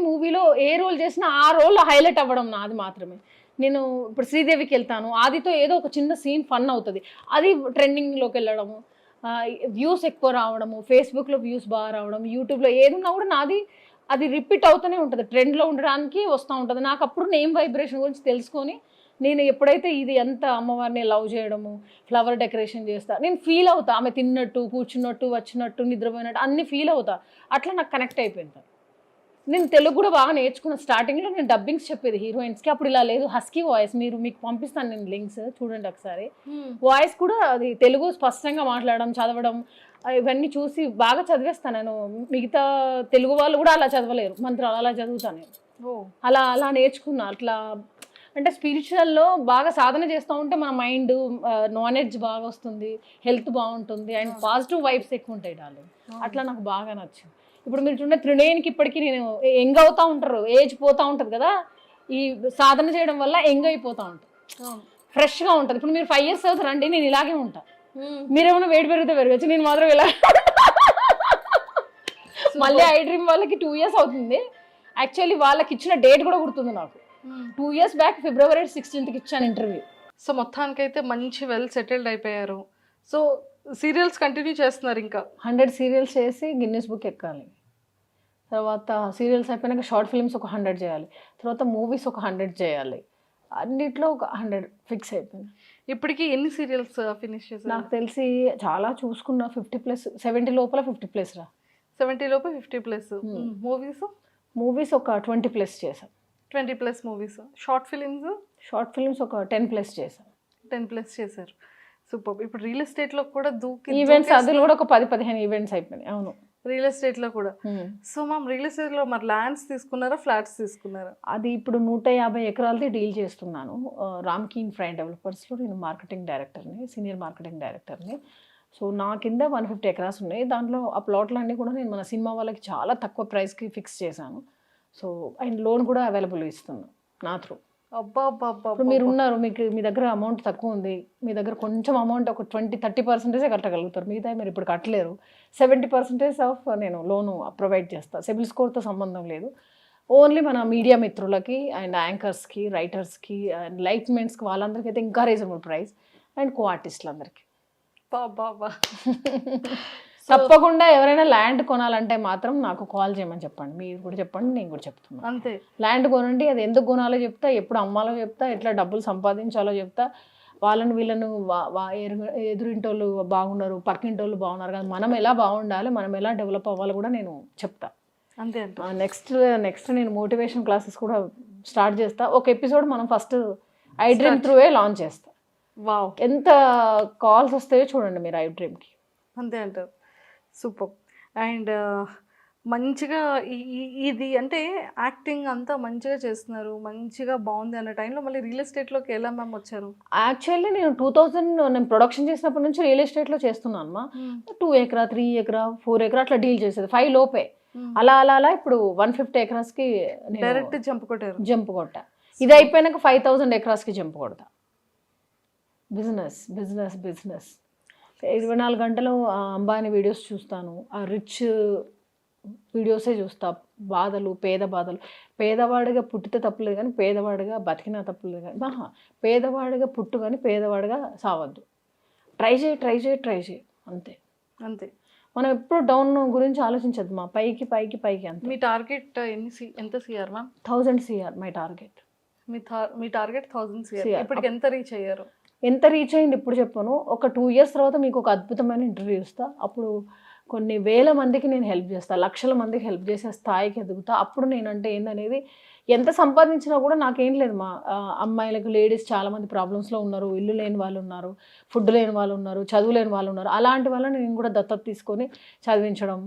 మూవీలో ఏ రోల్ చేసినా ఆ రోల్ హైలైట్ అవ్వడం నాది మాత్రమే. నేను ఇప్పుడు శ్రీదేవికి వెళ్తాను, ఆదితో ఏదో ఒక చిన్న సీన్ ఫన్ అవుతుంది, అది ట్రెండింగ్లోకి వెళ్ళడము, వ్యూస్ ఎక్కువ రావడము, ఫేస్బుక్లో వ్యూస్ బాగా రావడం, యూట్యూబ్లో ఏదున్నా కూడా నాది అది రిపీట్ అవుతూనే ఉంటుంది, ట్రెండ్లో ఉండడానికి వస్తూ ఉంటుంది. నాకు అప్పుడు నేమ్ వైబ్రేషన్ గురించి తెలుసుకొని నేను ఎప్పుడైతే ఇది ఎంత అమ్మవారిని లవ్ చేయడము, ఫ్లవర్ డెకరేషన్ చేస్తా, నేను ఫీల్ అవుతా. ఆమె తిన్నట్టు, కూర్చున్నట్టు, వచ్చినట్టు, నిద్రపోయినట్టు అన్నీ ఫీల్ అవుతా. అట్లా నాకు కనెక్ట్ అయిపోయింది. నేను తెలుగు కూడా బాగా నేర్చుకున్న. స్టార్టింగ్లో నేను డబ్బింగ్స్ చెప్పేది హీరోయిన్స్కి. అప్పుడు ఇలా లేదు, హస్కీ వాయిస్. మీకు పంపిస్తాను నేను లింక్స్, చూడండి ఒకసారి. వాయిస్ కూడా అది తెలుగు స్పష్టంగా మాట్లాడడం, చదవడం ఇవన్నీ చూసి బాగా చదివేస్తాను నేను. మిగతా తెలుగు వాళ్ళు కూడా అలా చదవలేరు, మంత్రాలు అలా చదువుతాను నేను. అలా నేర్చుకున్నా. అట్లా అంటే స్పిరిచువల్లో బాగా సాధన చేస్తూ ఉంటే మన మైండ్ నాలెడ్జ్ బాగా వస్తుంది, హెల్త్ బాగుంటుంది, అండ్ పాజిటివ్ వైబ్స్ ఎక్కువ ఉంటాయి డార్లింగ్. అట్లా నాకు బాగా నచ్చింది. ఇప్పుడు మీరు చూడండి త్రినేనికి ఇప్పటికీ నేను యంగ్ అవుతూ ఉంటారు, ఏజ్ పోతూ ఉంటుంది కదా. ఈ సాధన చేయడం వల్ల యంగ్ అయిపోతూ ఉంటుంది, ఫ్రెష్గా ఉంటుంది. ఇప్పుడు మీరు 5 years అవుతారండి, నేను ఇలాగే ఉంటా. మీరేమైనా వెయిట్ పెరిగితే పెరగచ్చు, నేను మాత్రం ఇలా. మళ్ళీ ఐ డ్రీమ్ వాళ్ళకి 2 years అవుతుంది. యాక్చువల్లీ వాళ్ళకి ఇచ్చిన డేట్ కూడా గుర్తుంది నాకు. 2 years బ్యాక్ February 16th ఇచ్చాను ఇంటర్వ్యూ. సో మొత్తానికైతే మంచి వెల్ సెటిల్డ్ అయిపోయారు. సో సీరియల్స్ కంటిన్యూ చేస్తున్నారు, ఇంకా 100 సీరియల్స్ చేసి గిన్నెస్ బుక్ ఎక్కాలి. తర్వాత సీరియల్స్ అయిపోయినాక షార్ట్ ఫిల్మ్స్ ఒక 100 చేయాలి. తర్వాత మూవీస్ ఒక 100 చేయాలి. అన్నిట్లో ఒక 100 ఫిక్స్ అయిపోయింది. ఇప్పటికీ ఎన్ని సీరియల్స్ ఫినిష్ చేశారు? నాకు తెలిసి చాలా చూసుకున్నా, 50+, 70 లోపల 50+ రా. 70 లోపు 50+. మూవీస్ ఒక 20+ చేశాను. 20+ మూవీస్. షార్ట్ ఫిలిమ్స్ ఒక 10+ చేశాను. 10+ చేశారు. సూపర్. ఇప్పుడు రియల్ ఎస్టేట్లో కూడా ఈవెంట్స్ అందులో కూడా ఒక 10-15 ఈవెంట్స్ అయిపోయినాయి. అవును, రియల్ ఎస్టేట్లో కూడా. సో మ్యామ్, రియల్ ఎస్టేట్లో మరి ల్యాండ్స్ తీసుకున్నారా, ఫ్లాట్స్ తీసుకున్నారా? అది ఇప్పుడు 150 ఎకరాలది డీల్ చేస్తున్నాను. రామ్కీ ఇన్ఫ్రా డెవలపర్స్లో నేను మార్కెటింగ్ డైరెక్టర్ని, సీనియర్ మార్కెటింగ్ డైరెక్టర్ని. సో నా కింద 150 ఎకరాస్ ఉన్నాయి. దాంట్లో ఆ ప్లాట్లన్నీ కూడా నేను మన సినిమా వాళ్ళకి చాలా తక్కువ ప్రైస్కి ఫిక్స్ చేశాను. సో అండ్ లోన్ కూడా అవైలబుల్ ఇస్తున్నాను నా త్రూ. ఇప్పుడు మీరు ఉన్నారు, మీ దగ్గర అమౌంట్ తక్కువ ఉంది, మీ దగ్గర కొంచెం అమౌంట్ ఒక 20-30% కట్టగలుగుతారు, మిగతా మీరు ఇప్పుడు కట్టలేరు. 70% ఆఫ్ నేను లోను ప్రొవైడ్ చేస్తాను. సిబిల్ స్కోర్తో సంబంధం లేదు. ఓన్లీ మన మీడియా మిత్రులకి అండ్ యాంకర్స్కి, రైటర్స్కి అండ్ లైట్మెన్స్కి, వాళ్ళందరికీ అయితే ఇంకా రీజనబుల్ ప్రైస్. అండ్ కో ఆర్టిస్టులందరికీ తప్పకుండా. ఎవరైనా ల్యాండ్ కొనాలంటే మాత్రం నాకు కాల్ చేయమని చెప్పండి. మీరు కూడా చెప్పండి, నేను కూడా చెప్తున్నాను. అంతే. ల్యాండ్ కొనండి, అది ఎందుకు కొనాలో చెప్తా, ఎప్పుడు అమ్మాలో చెప్తా, ఎట్లా డబ్బులు సంపాదించాలో చెప్తా. వీళ్ళను ఎదురింటోళ్ళు బాగున్నారు, పక్కింటోళ్ళు బాగున్నారు కదా, మనం ఎలా బాగుండాలి, మనం ఎలా డెవలప్ అవ్వాలి కూడా నేను చెప్తా. అంతే. నెక్స్ట్ నేను మోటివేషన్ క్లాసెస్ కూడా స్టార్ట్ చేస్తా. ఒక ఎపిసోడ్ మనం ఫస్ట్ ఐ డ్రీమ్ త్రూవే లాంచ్ చేస్తా. వావ్, ఎంత కాల్స్ వస్తాయో చూడండి మీరు ఐ డ్రీమ్కి. అంతే అంటారు. సూపర్. అండ్ మంచిగా ఇది అంటే యాక్టింగ్ అంతా మంచిగా చేస్తున్నారు, మంచిగా బాగుంది అన్న టైంలో మళ్ళీ రియల్ ఎస్టేట్లోకి ఎలా మ్యామ్ వచ్చారు? యాక్చువల్లీ నేను 2000 నేను ప్రొడక్షన్ చేసినప్పటి నుంచి రియల్ ఎస్టేట్లో చేస్తున్నాను అమ్మా. 2 ఎకరా 3 ఎకరా 4 ఎకరా అట్లా డీల్ చేసేది 5 లోపే. అలా అలా అలా ఇప్పుడు 150 ఎకరాస్కి డైరెక్ట్ జంప్ కొట్టారు. జంప్ కొట్టా. ఇది అయిపోయినాక 5000 ఎకరాస్కి జంప్ కొడతా. బిజినెస్ బిజినెస్ బిజినెస్ 24 గంటలు అంబానీ వీడియోస్ చూస్తాను, ఆ రిచ్ వీడియోసే చూస్తా. బాధలు, పేదవాడిగా పుట్టితే తప్పులేదు కానీ పేదవాడిగా బతికినా తప్పులేదు కానీ పేదవాడిగా పుట్టు కానీ పేదవాడిగా సావద్దు. ట్రై చేయి అంతే. అంతే. మనం ఎప్పుడు డౌన్ గురించి ఆలోచించద్దు మా, పైకి పైకి పైకి అంతే. మీ టార్గెట్ ఎంత CR ma'am? 1000 CR my target. Me target 1000 CR. ఇప్పటికి ఎంత రీచ్ అయ్యారు? ఎంత రీచ్ అయింది ఇప్పుడు చెప్పను. ఒక 2 years తర్వాత మీకు ఒక అద్భుతమైన ఇంటర్వ్యూ ఇస్తా. అప్పుడు కొన్ని వేల మందికి నేను హెల్ప్ చేస్తా, లక్షల మందికి హెల్ప్ చేసే స్థాయికి ఎదుగుతా. అప్పుడు నేనంటే ఏందనేది, ఎంత సంపాదించినా కూడా నాకేం లేదు మా. అమ్మాయిలకు, లేడీస్ చాలామంది ప్రాబ్లమ్స్లో ఉన్నారు, ఇల్లు లేని వాళ్ళు ఉన్నారు, ఫుడ్ లేని వాళ్ళు ఉన్నారు, చదువు లేని వాళ్ళు ఉన్నారు. అలాంటి వాళ్ళని నేను కూడా దత్తత తీసుకొని చదివించడం.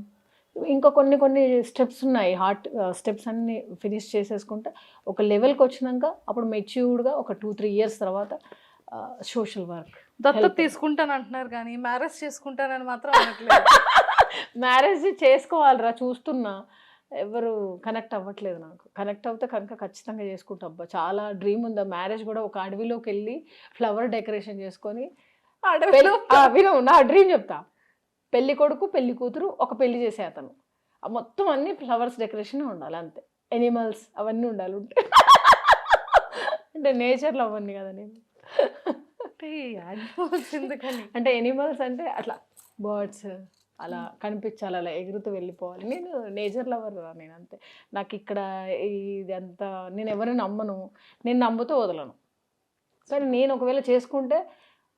ఇంకా కొన్ని స్టెప్స్ ఉన్నాయి, హార్ట్ స్టెప్స్ అన్ని ఫినిష్ చేసేసుకుంటే ఒక లెవెల్కి వచ్చినాక అప్పుడు మెచ్యూర్డ్గా ఒక 2-3 years తర్వాత సోషల్ వర్క్. దత్తత తీసుకుంటాను అంటున్నారు కానీ మ్యారేజ్ చేసుకుంటానని మాత్రం అనట్లేదు. మ్యారేజ్ చేసుకోవాలిరా, చూస్తున్నా ఎవరు కనెక్ట్ అవ్వట్లేదు. నాకు కనెక్ట్ అవుతే కనుక ఖచ్చితంగా చేసుకుంటా. అబ్బా చాలా డ్రీమ్ ఉంది. మ్యారేజ్ కూడా ఒక అడవిలోకి వెళ్ళి ఫ్లవర్ డెకరేషన్ చేసుకొని విను నా డ్రీమ్ చెప్తా. పెళ్లి కొడుకు పెళ్లి కూతురు ఒక పెళ్లి చేసే అతను, మొత్తం అన్ని ఫ్లవర్స్ డెకరేషన్ ఉండాలి అంతే. ఎనిమల్స్ అవన్నీ ఉండాలి ఉంటే అంటే నేచర్లో అవన్నీ కదా నేను అంటే ఎనిమల్స్ అంటే అట్లా బర్డ్స్ అలా కనిపించాలి, అలా ఎగురుతూ వెళ్ళిపోవాలి. నేను నేచర్ లవర్ నేను అంతే. నాకు ఇక్కడ ఇది అంతా నేను ఎవరిని నమ్మను, నేను నమ్ముతూ వదలను. కానీ నేను ఒకవేళ చేసుకుంటే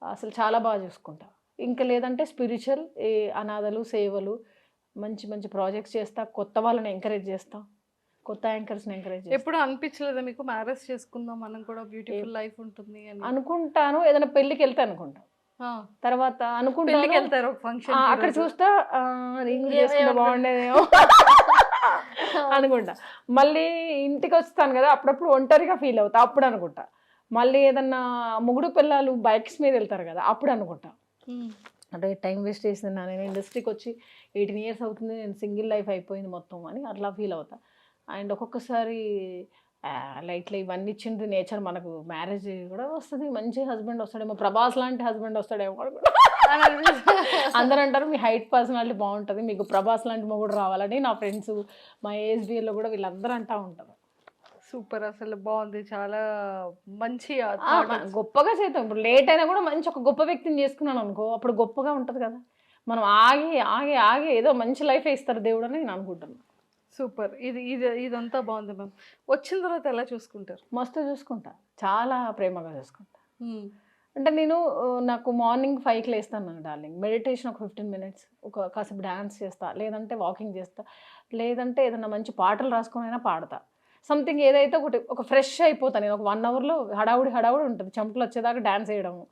అసలు చాలా బాగా చూసుకుంటా. ఇంకా లేదంటే స్పిరిచువల్ అనాథలు, సేవలు, మంచి మంచి ప్రాజెక్ట్స్ చేస్తా, కొత్త వాళ్ళని ఎంకరేజ్ చేస్తా, కొత్త యాంకర్స్ని ఎంకరేజ్ చేస్తా. ఎప్పుడు అనిపించలేదా మీకు మ్యారేజ్ చేసుకుందాం మనం కూడా బ్యూటిఫుల్ లైఫ్ ఉంటుంది అని? అనుకుంటాను, ఏదైనా పెళ్ళికి వెళ్తే అనుకుంటా. తర్వాత అనుకుంటాను వెళ్తారు ఒక ఫంక్షన్, అక్కడ చూస్తా రింగ్ చేసుకుంటే బాగుండేదేమో అనుకుంటా. మళ్ళీ ఇంటికి వస్తాను కదా, అప్పుడప్పుడు ఒంటరిగా ఫీల్ అవుతా, అప్పుడు అనుకుంటా. మళ్ళీ ఏదన్నా మొగుడు పిల్లలు బైక్స్ మీద వెళ్తారు కదా, అప్పుడు అనుకుంటా అంటే టైం వేస్ట్ చేసింది నేను ఇండస్ట్రీకి వచ్చి 18 years అవుతుంది, నేను సింగిల్ లైఫ్ అయిపోయింది మొత్తం అని అట్లా ఫీల్ అవుతా. అండ్ ఒక్కొక్కసారి లైట్లో ఇవన్నీ ఇచ్చింది నేచర్, మనకు మ్యారేజ్ కూడా వస్తుంది, మంచి హస్బెండ్ వస్తాడేమో, ప్రభాస్ లాంటి హస్బెండ్ వస్తాడేమో కూడా అందరూ అంటారు మీ హైట్ పర్సనాలిటీ బాగుంటుంది, మీకు ప్రభాస్ లాంటి మొగుడు రావాలని. నా ఫ్రెండ్స్ మా ఏఎస్బిలో కూడా వీళ్ళందరూ అంటూ ఉంటారు. సూపర్, అసలు బాగుంది, చాలా మంచి గొప్పగా చేద్దాం. ఇప్పుడు లేట్ అయినా కూడా మంచి ఒక గొప్ప వ్యక్తిని చేసుకున్నాను అనుకో, అప్పుడు గొప్పగా ఉంటుంది కదా. మనం ఆగి ఆగి ఆగి ఏదో మంచి లైఫే ఇస్తారు దేవుడు అని నేను అనుకుంటున్నాను. సూపర్. ఇదంతా బాగుంది మ్యామ్. వచ్చిన తర్వాత ఎలా చూసుకుంటారు? మస్తు చూసుకుంటా, చాలా ప్రేమగా చూసుకుంటా. అంటే నేను నాకు మార్నింగ్ 5కి లేస్తాను డార్లింగ్, మెడిటేషన్ ఒక 15 minutes, ఒక కాసేపు డ్యాన్స్ చేస్తా, లేదంటే వాకింగ్ చేస్తా, లేదంటే ఏదైనా మంచి పాటలు రాసుకొని అయినా పాడతా. సంథింగ్ ఏదైతే ఒక ఫ్రెష్ అయిపోతాను నేను. ఒక 1 hourలో హడావుడి ఉంటుంది, చెంపలు వచ్చేదాకా డ్యాన్స్ వేయడము.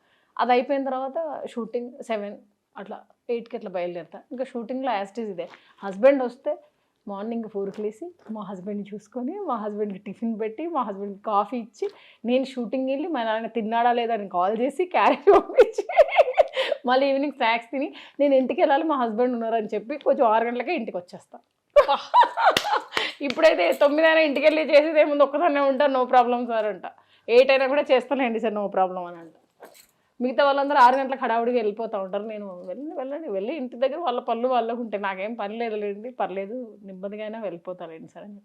అది అయిపోయిన తర్వాత షూటింగ్ 7 అట్లా 8కి అట్లా బయలుదేరుతా. ఇంకా షూటింగ్లో యాస్టీజ్ ఇదే. హస్బెండ్ వస్తే మార్నింగ్ 4కి లేసి మా హస్బెండ్ని చూసుకొని, మా హస్బెండ్కి టిఫిన్ పెట్టి, మా హస్బెండ్కి కాఫీ ఇచ్చి, నేను షూటింగ్ వెళ్ళి మా నాన్న తిన్నాడా లేదా అని కాల్ చేసి క్యారేజ్ పంపించి మళ్ళీ ఈవినింగ్ స్నాక్స్ తిని నేను ఇంటికి వెళ్ళాలి, మా హస్బెండ్ ఉన్నారని చెప్పి కొంచెం 6 గంటలకే ఇంటికి వచ్చేస్తా. ఇప్పుడైతే 9 అయినా ఇంటికి వెళ్ళి చేసేది ఏముంది, ఒక్కదాన్నే ఉంటాను, నో ప్రాబ్లం సార్ అంట. 8 అయినా కూడా చేస్తానండి సార్, నో ప్రాబ్లం అని అంట. మిగతా వాళ్ళందరూ 6 గంటలకు హడావుడిగా వెళ్ళిపోతూ ఉంటారు. నేను వెళ్ళి ఇంటి దగ్గర వాళ్ళ పళ్ళు వాళ్ళకు ఉంటే నాకేం పని లేదులేండి, పర్లేదు, నెమ్మదిగా అయినా వెళ్ళిపోతారండి సార్ అని.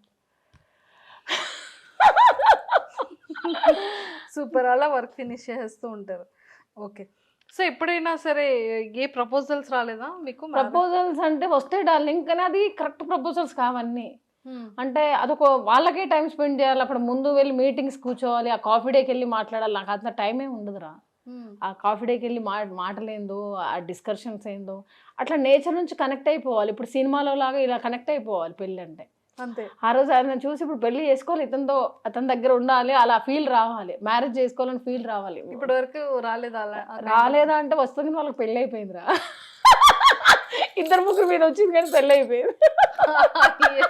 సూపర్, అలా వర్క్ ఫినిష్ చేస్తూ ఉంటారు. ఓకే. సో ఎప్పుడైనా సరే ఏ ప్రపోజల్స్ రాలేదా మీకు? ప్రపోజల్స్ అంటే వస్తే డార్లింగ్, కానీ అది కరెక్ట్ ప్రపోజల్స్ కావన్నీ. అంటే అదొక వాళ్ళకే టైం స్పెండ్ చేయాలి, అప్పుడు ముందు వెళ్ళి మీటింగ్స్ కూర్చోవాలి, ఆ కాఫీ డేకి వెళ్ళి మాట్లాడాలి. నాకు అంత టైమే ఉండదురా. ఆ కాఫీ డేకి వెళ్ళి మాటలేందో, ఆ డిస్కషన్స్ ఏందో, అట్లా నేచర్ నుంచి కనెక్ట్ అయిపోవాలి. ఇప్పుడు సినిమాలో లాగా ఇలా కనెక్ట్ అయిపోవాలి పెళ్ళి అంటే. అంతే. ఆ రోజు ఆయన చూసి ఇప్పుడు పెళ్లి చేసుకోవాలి, ఇతనితో అతని దగ్గర ఉండాలి, అలా ఫీల్ రావాలి, మ్యారేజ్ చేసుకోవాలని ఫీల్ రావాలి. ఇప్పటి వరకు రాలేదా అలా? రాలేదా అంటే వస్తుంది, వాళ్ళకి పెళ్ళి అయిపోయిందిరా. ఇద్దరు ముగ్గురు మీద వచ్చింది కానీ పెళ్ళి అయిపోయింది.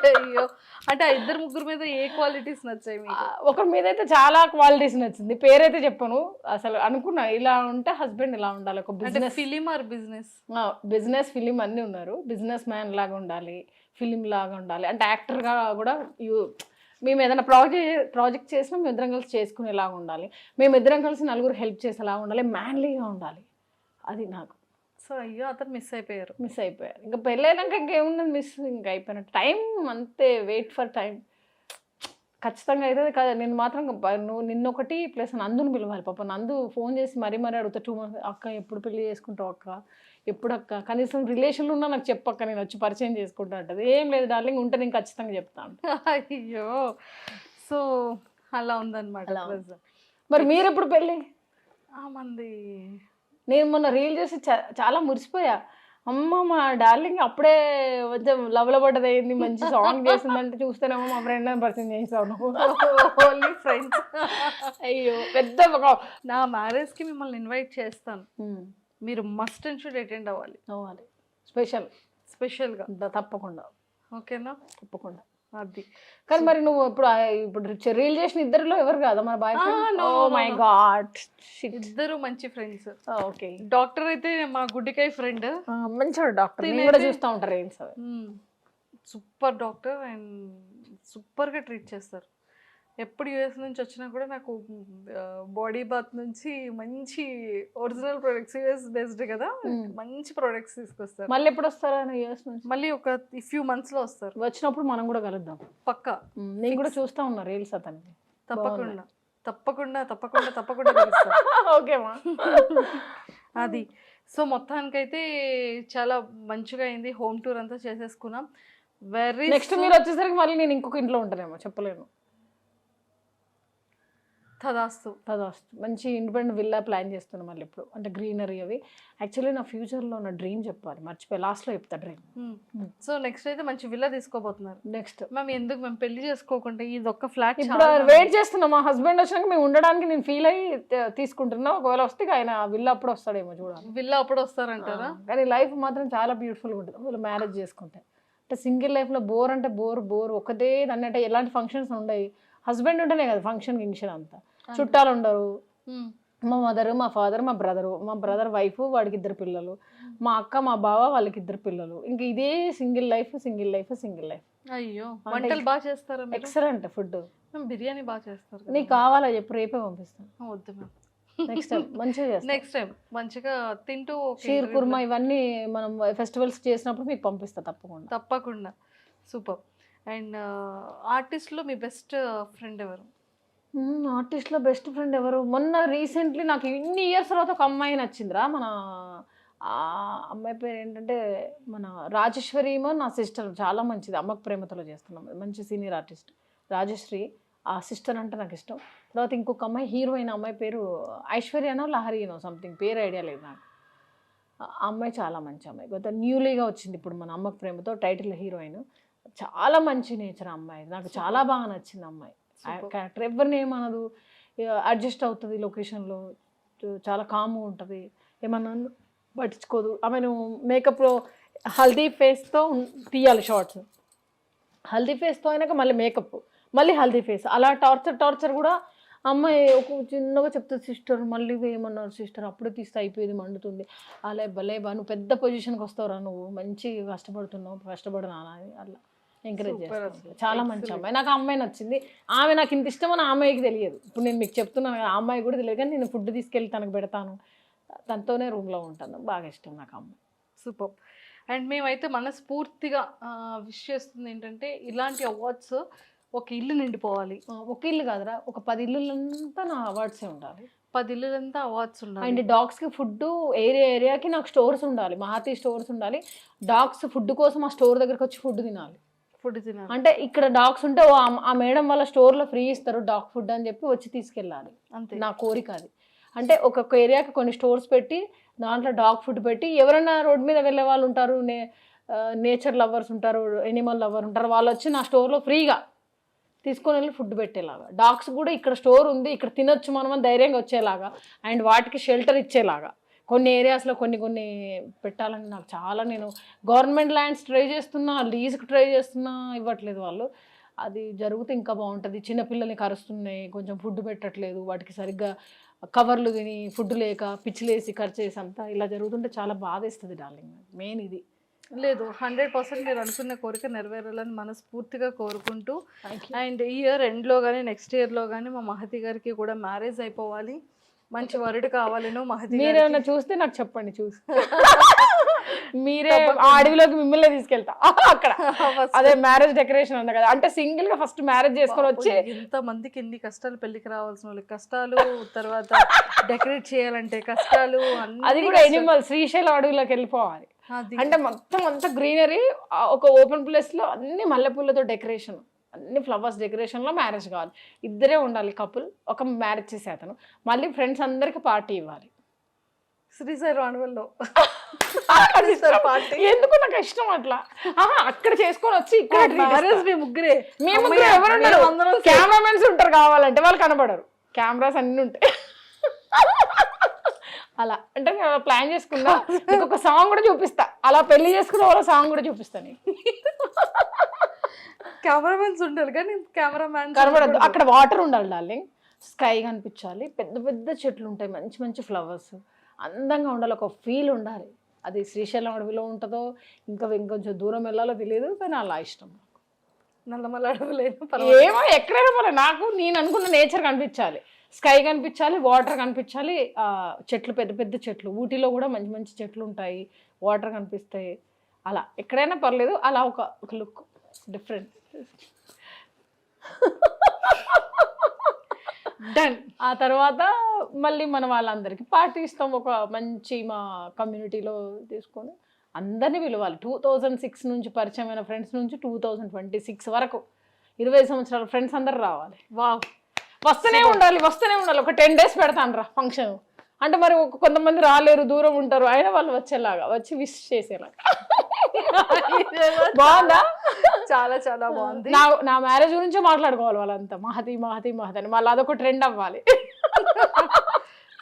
అయ్యో, అంటే ఆ ఇద్దరు ముగ్గురు మీద ఏ క్వాలిటీస్ నచ్చాయి మీకు? ఒకరి మీద అయితే చాలా క్వాలిటీస్ నచ్చింది, పేరైతే చెప్పను. అసలు అనుకున్నా ఇలా ఉంటే హస్బెండ్ ఇలా ఉండాలి, ఒక business film or business? Business film అన్నీ ఉన్నారు. బిజినెస్ మ్యాన్ లాగా ఉండాలి, ఫిలిం లాగా ఉండాలి, అంటే యాక్టర్గా కూడా మేము ఏదైనా ప్రాజెక్ట్ చేసినా మేము ఇద్దరం కలిసి చేసుకునేలాగా ఉండాలి, మేము ఇద్దరం కలిసి నలుగురు హెల్ప్ చేసేలాగా ఉండాలి, మ్యాన్లీగా ఉండాలి. అది నాకు. సో అయ్యో, అతను మిస్ అయిపోయారు. ఇంకా పెళ్ళైనాక ఇంకేముంది మిస్, ఇంకా అయిపోయినట్టు. టైం అంతే, వెయిట్ ఫర్ టైం. ఖచ్చితంగా అవుతుంది కదా. నేను మాత్రం నువ్వు నిన్నొకటి ప్లస్ నందుని పిలవాలి. పాప నందు ఫోన్ చేసి మరీ అడుగుతా 2 months, అక్క ఎప్పుడు పెళ్లి చేసుకుంటావు అక్క, ఎప్పుడు అక్క, కనీసం రిలేషన్లో ఉన్నా నాకు చెప్పక్క, నేను వచ్చి పరిచయం చేసుకుంటా అంటది. ఏం లేదు డార్లింగ్, ఉంటే నేను ఖచ్చితంగా చెప్తాను. అయ్యో, సో అలా ఉందన్నమాట. మరి మీరు ఎప్పుడు పెళ్ళి? మంది నేను మొన్న రీల్ చేసి చాలా మురిసిపోయా. అమ్మ మా డార్లింగ్ అప్పుడే కొంచెం లవలబడ్డది అయింది, మంచి సాంగ్ చేసిందంటే చూస్తేనేమో మా ఫ్రెండ్ అని పరిచయం చేసాను. Only friends. అయ్యో పెద్ద నా మ్యారేజ్కి మిమ్మల్ని ఇన్వైట్ చేస్తాను, మీరు మస్ట్ అండ్ షుడ్ అటెండ్ అవ్వాలి. స్పెషల్గా తప్పకుండా. ఓకేనా? తప్పకుండా. అది. కానీ మరి నువ్వు ఇప్పుడు రీల్ చేసిన ఇద్దరిలో ఎవరు కాదా మన boyfriend? Oh my God, ఇద్దరు మంచి ఫ్రెండ్స్. ఓకే. డాక్టర్ అయితే మా గుడ్డికాయ ఫ్రెండ్, మంచివాడు డాక్టర్, నేను కూడా చూస్తూ ఉంటారు రీల్స్. సూపర్ డాక్టర్ అండ్ సూపర్గా ట్రీట్ చేస్తారు. ఎప్పుడు యూఎస్ నుంచి వచ్చినా కూడా నాకు బాడీ బాత్ నుంచి మంచి ఒరిజినల్ ప్రొడక్ట్స్, యూఎస్ బేస్డ్ కదా, మంచి ప్రొడక్ట్స్ తీసుకొస్తారు. మళ్ళీ ఎప్పుడు వస్తారా యూఎస్ నుంచి? మళ్ళీ ఒక ఫ్యూ మంత్స్లో వస్తారు. వచ్చినప్పుడు మనం కూడా కలుద్దాం పక్కా. నేను కూడా చూస్తూ ఉన్నా రీల్స్ అతనికి. తప్పకుండా తప్పకుండా తప్పకుండా తప్పకుండా ఓకేమా. అది. సో మొత్తానికైతే చాలా మంచిగా అయింది. హోమ్ టూర్ అంతా చేసేసుకున్నాం. నెక్స్ట్ మీరు వచ్చేసరికి మళ్ళీ నేను ఇంకొక ఇంట్లో ఉంటానేమో, చెప్పలేను. తదాస్తు. మంచి ఇండిపెండెంట్ విల్లా ప్లాన్ చేస్తున్నాం మళ్ళీ ఇప్పుడు, అంటే గ్రీనరీ అవి. యాక్చువల్లీ నా ఫ్యూచర్లో నా డ్రీమ్ చెప్పాలి, మర్చిపోయి లాస్ట్లో చెప్తా డ్రీమ్. సో నెక్స్ట్ అయితే మంచి విల్లా తీసుకోబోతున్నారు. నెక్స్ట్ మేము పెళ్లి చేసుకోకుండా ఇది ఒక్క ఫ్లాట్ ఇప్పుడు వెయిట్ చేస్తున్నాం. మా హస్బెండ్ వచ్చినాక మేము ఉండడానికి నేను ఫీల్ అయ్యి తీసుకుంటున్నా. ఒకవేళ వస్తే ఆయన విల్లా అప్పుడు వస్తాడేమో చూడాలి. విల్లా అప్పుడు వస్తారంటారా? కానీ లైఫ్ మాత్రం చాలా బ్యూటిఫుల్గా ఉంటుంది వాళ్ళు మ్యారేజ్ చేసుకుంటే. అంటే సింగిల్ లైఫ్లో బోర్ అంటే బోర్ ఒకటే దాన్ని, అంటే ఎలాంటి ఫంక్షన్స్ ఉండవు. హస్బెండ్ ఉంటేనే కదా ఫంక్షన్ అంతా, చుట్టాలు ఉండరు. మా మదర్, మా ఫాదర్, మా బ్రదర్ వైఫ్, వాడికి 2 పిల్లలు, మా అక్క, మా బావ, వాళ్ళకి 2 పిల్లలు. ఇంకా ఇదే సింగిల్ లైఫ్. అయ్యో, వంటలు బాగా చేస్తారు. Excellent food. బిర్యానీ బాగా చేస్తారు. నీకు కావాలా చెప్పు, రేపే పంపిస్తాను. వద్దు మ్యామ్, నెక్స్ట్ టైం మంచిగా చేస్తాం. నెక్స్ట్ టైం మంచిగా తింటూ షీర్ కుర్మా ఇవన్నీ మనం ఫెస్టివల్స్ చేసినప్పుడు మీకు పంపిస్తా తప్పకుండా. సూపర్. అండ్ ఆర్టిస్ట్లో మీ బెస్ట్ ఫ్రెండ్ ఎవరు? ఆర్టిస్ట్లో బెస్ట్ ఫ్రెండ్ ఎవరు? మొన్న రీసెంట్లీ నాకు ఇన్ని ఇయర్స్ తర్వాత ఒక అమ్మాయి నచ్చిందిరా. మన అమ్మాయి పేరు ఏంటంటే మన రాజేశ్వరి, నా సిస్టర్, చాలా మంచిది. అమ్మకు ప్రేమతలో చేస్తున్నాం, మంచి సీనియర్ ఆర్టిస్ట్ రాజశ్రీ. ఆ సిస్టర్ అంటే నాకు ఇష్టం. తర్వాత ఇంకొక అమ్మాయి హీరోయిన్, అమ్మాయి పేరు ఐశ్వర్యనో లహరియనో సంథింగ్, పేరు ఐడియా లేదు నాకు. ఆ అమ్మాయి చాలా మంచి అమ్మాయి, కొత్త న్యూలీగా వచ్చింది ఇప్పుడు మన అమ్మకు ప్రేమతో, టైటిల్ హీరోయిన్. చాలా మంచి నేచర్ అమ్మాయి, నాకు చాలా బాగా నచ్చింది అమ్మాయి. క్యారెక్టర్ ఎవరిని ఏమనదు, అడ్జస్ట్ అవుతుంది లొకేషన్లో, చాలా కామ్గా ఉంటుంది, ఏమన్నా పట్టించుకోదు. ఆమెను మేకప్లో హల్దీ ఫేస్తో తీయాలి షార్ట్స్, హల్దీ ఫేస్తో అయినాక మళ్ళీ మేకప్, మళ్ళీ హల్దీ ఫేస్, అలా టార్చర్ కూడా. అమ్మాయి ఒక చిన్నగా చెప్తుంది, సిస్టర్ మళ్ళీ ఏమన్నారు సిస్టర్, అప్పుడే తీస్తే అయిపోయేది, మండుతుంది, అలా భలేబా నువ్వు పెద్ద పొజిషన్కి వస్తావురా, నువ్వు మంచి కష్టపడుతున్నా అని అలా ఎంకరేజ్ చేస్తాను. చాలా మంచి అమ్మాయి, నాకు ఆ అమ్మాయి నచ్చింది. ఆమె నాకు ఇంత ఇష్టమని ఆ అమ్మాయికి తెలియదు. ఇప్పుడు నేను మీకు చెప్తున్నాను, ఆ అమ్మాయి కూడా తెలియదు, కానీ నేను ఫుడ్ తీసుకెళ్ళి తనకు పెడతాను, తనతోనే రూమ్లో ఉంటాను. బాగా ఇష్టం నాకు అమ్మాయి. సూపర్. అండ్ మేమైతే మనస్ఫూర్తిగా విష్ చేస్తుంది ఏంటంటే, ఇలాంటి అవార్డ్స్ ఒక ఇల్లు నిండిపోవాలి. ఒక ఇల్లు కాదురా, ఒక 10 ఇల్లులంతా నా అవార్డ్సే ఉండాలి. 10 ఇల్లులంతా అవార్డ్స్ ఉండాలి. అండ్ డాగ్స్కి ఫుడ్ ఏరియాకి నాకు స్టోర్స్ ఉండాలి, మహాతి స్టోర్స్ ఉండాలి. డాగ్స్ ఫుడ్ కోసం ఆ స్టోర్ దగ్గరకు వచ్చి ఫుడ్ తినాలి. అంటే ఇక్కడ డాగ్స్ ఉంటే ఆ మేడం వాళ్ళ స్టోర్లో ఫ్రీ ఇస్తారు డాగ్ ఫుడ్ అని చెప్పి వచ్చి తీసుకెళ్ళాలి. అంతే నా కోరిక అది. అంటే ఒక్కొక్క ఏరియాకి కొన్ని స్టోర్స్ పెట్టి దాంట్లో డాగ్ ఫుడ్ పెట్టి, ఎవరైనా రోడ్ మీద వెళ్ళే వాళ్ళు ఉంటారు, నేచర్ లవర్స్ ఉంటారు, ఎనిమల్ లవర్ ఉంటారు, వాళ్ళు వచ్చి నా స్టోర్లో ఫ్రీగా తీసుకొని వెళ్ళి ఫుడ్ పెట్టేలాగా, డాగ్స్ కూడా ఇక్కడ స్టోర్ ఉంది ఇక్కడ తినొచ్చు మనం అని ధైర్యంగా వచ్చేలాగా, అండ్ వాటికి షెల్టర్ ఇచ్చేలాగా కొన్ని ఏరియాస్లో కొన్ని పెట్టాలని నాకు చాలా, నేను గవర్నమెంట్ ల్యాండ్స్ ట్రై చేస్తున్నా, లీజ్కి ట్రై చేస్తున్నా, ఇవ్వట్లేదు వాళ్ళు. అది జరిగితే ఇంకా బాగుంటుంది. చిన్నపిల్లల్ని కరుస్తున్నాయి, కొంచెం ఫుడ్ పెట్టట్లేదు, వాటికి సరిగ్గా కవర్లు తిని ఫుడ్ లేక పిచ్చిలేసి ఖర్చేసి అంతా ఇలా జరుగుతుంటే చాలా బాధేస్తుంది డార్లింగ్. మెయిన్ ఇది. లేదు 100% మీరు అనుకున్న కోరిక నెరవేరాలని మనస్ఫూర్తిగా కోరుకుంటూ, అండ్ ఈ ఇయర్ ఎండ్లో కానీ నెక్స్ట్ ఇయర్లో కానీ మా మహతి గారికి కూడా మ్యారేజ్ అయిపోవాలి, మంచి వరుడు కావాలను మహతి. మీరేమన్నా చూస్తే నాకు చెప్పండి, చూసి మీరే ఆ అడవిలోకి మిమ్మల్ని తీసుకెళ్తా అక్కడ. అదే మ్యారేజ్ డెకరేషన్ ఉంది కదా, అంటే సింగిల్ గా ఫస్ట్ మ్యారేజ్ చేసుకొని వచ్చి ఎంత మందికి ఎన్ని కష్టాలు, పెళ్లికి రావాల్సిన వాళ్ళకి కష్టాలు, తర్వాత డెకరేట్ చేయాలంటే కష్టాలు, అది కూడా ఎనిమల్ శ్రీశైలం అడవిలోకి వెళ్ళిపోవాలి. అంటే మొత్తం అంతా గ్రీనరీ, ఒక ఓపెన్ ప్లేస్ లో అన్ని మల్లెపూలతో డెకరేషన్, అన్ని ఫ్లవర్స్ డెకరేషన్లో మ్యారేజ్ కావాలి. ఇద్దరే ఉండాలి కపుల్, ఒక మ్యారేజ్ చేసే అతను, మళ్ళీ ఫ్రెండ్స్ అందరికి పార్టీ ఇవ్వాలి శ్రీశైలం అడవుల్లో. ఎందుకు నాకు ఇష్టం అట్లా. అక్కడ చేసుకొని వచ్చి ఇక్కడ మ్యారేజ్ మీ ముగ్గురే, మేము ఎవరున్నారు, కెమెరామెన్స్ ఉంటారు, కావాలంటే వాళ్ళు కనబడరు, కెమెరాస్ అన్ని ఉంటాయి. అలా అంటే నేను ప్లాన్ చేసుకున్నా, ఇంకొక సాంగ్ కూడా చూపిస్తా, అలా పెళ్లి చేసుకున్న వాళ్ళ సాంగ్ కూడా చూపిస్తాను. కెమెరామెన్స్ ఉంటారు కానీ కెమెరామ్యాన్ కనబడద్దు, అక్కడ వాటర్ ఉండాలి డార్లింగ్, స్కై కనిపించాలి, పెద్ద పెద్ద చెట్లు ఉంటాయి, మంచి మంచి ఫ్లవర్స్, అందంగా ఉండాలి, ఒక ఫీల్ ఉండాలి. అది శ్రీశైలం అడవిలో ఉంటుందో ఇంకా ఇంకొంచెం దూరం వెళ్ళాలో తెలియదు, కానీ అలా ఇష్టం. నల్లమల్ల అడవులేదు ఏమో ఎక్కడైనా పోలే, నాకు నేను అనుకున్న నేచర్ కనిపించాలి, స్కై కనిపించాలి, వాటర్ కనిపించాలి, చెట్లు పెద్ద పెద్ద చెట్లు, ఊటీలో కూడా మంచి మంచి చెట్లు ఉంటాయి, వాటర్ కనిపిస్తాయి, అలా ఎక్కడైనా పర్లేదు, అలా ఒక లుక్ డిఫరెంట్. డన్. ఆ తర్వాత మళ్ళీ మన వాళ్ళందరికీ పార్టీ ఇస్తాం, ఒక మంచి మా కమ్యూనిటీలో తీసుకొని అందరినీ పిలవాలి. 2006 నుంచి పరిచయమైన ఫ్రెండ్స్ నుంచి 2026 వరకు 20 సంవత్సరాల ఫ్రెండ్స్ అందరు రావాలి. వస్తూనే ఉండాలి. ఒక 10 days పెడతాను రా ఫంక్షన్ అంటే, మరి కొంతమంది రాలేరు, దూరం ఉంటారు, అయినా వాళ్ళు వచ్చేలాగా, వచ్చి విష్ చేసేలాగా. బాగుందా? చాలా చాలా బాగుంది. నా మ్యారేజ్ గురించే మాట్లాడుకోవాలి వాళ్ళంతా, మహతి మహతి మహతి అని, మళ్ళీ అదొక ట్రెండ్ అవ్వాలి.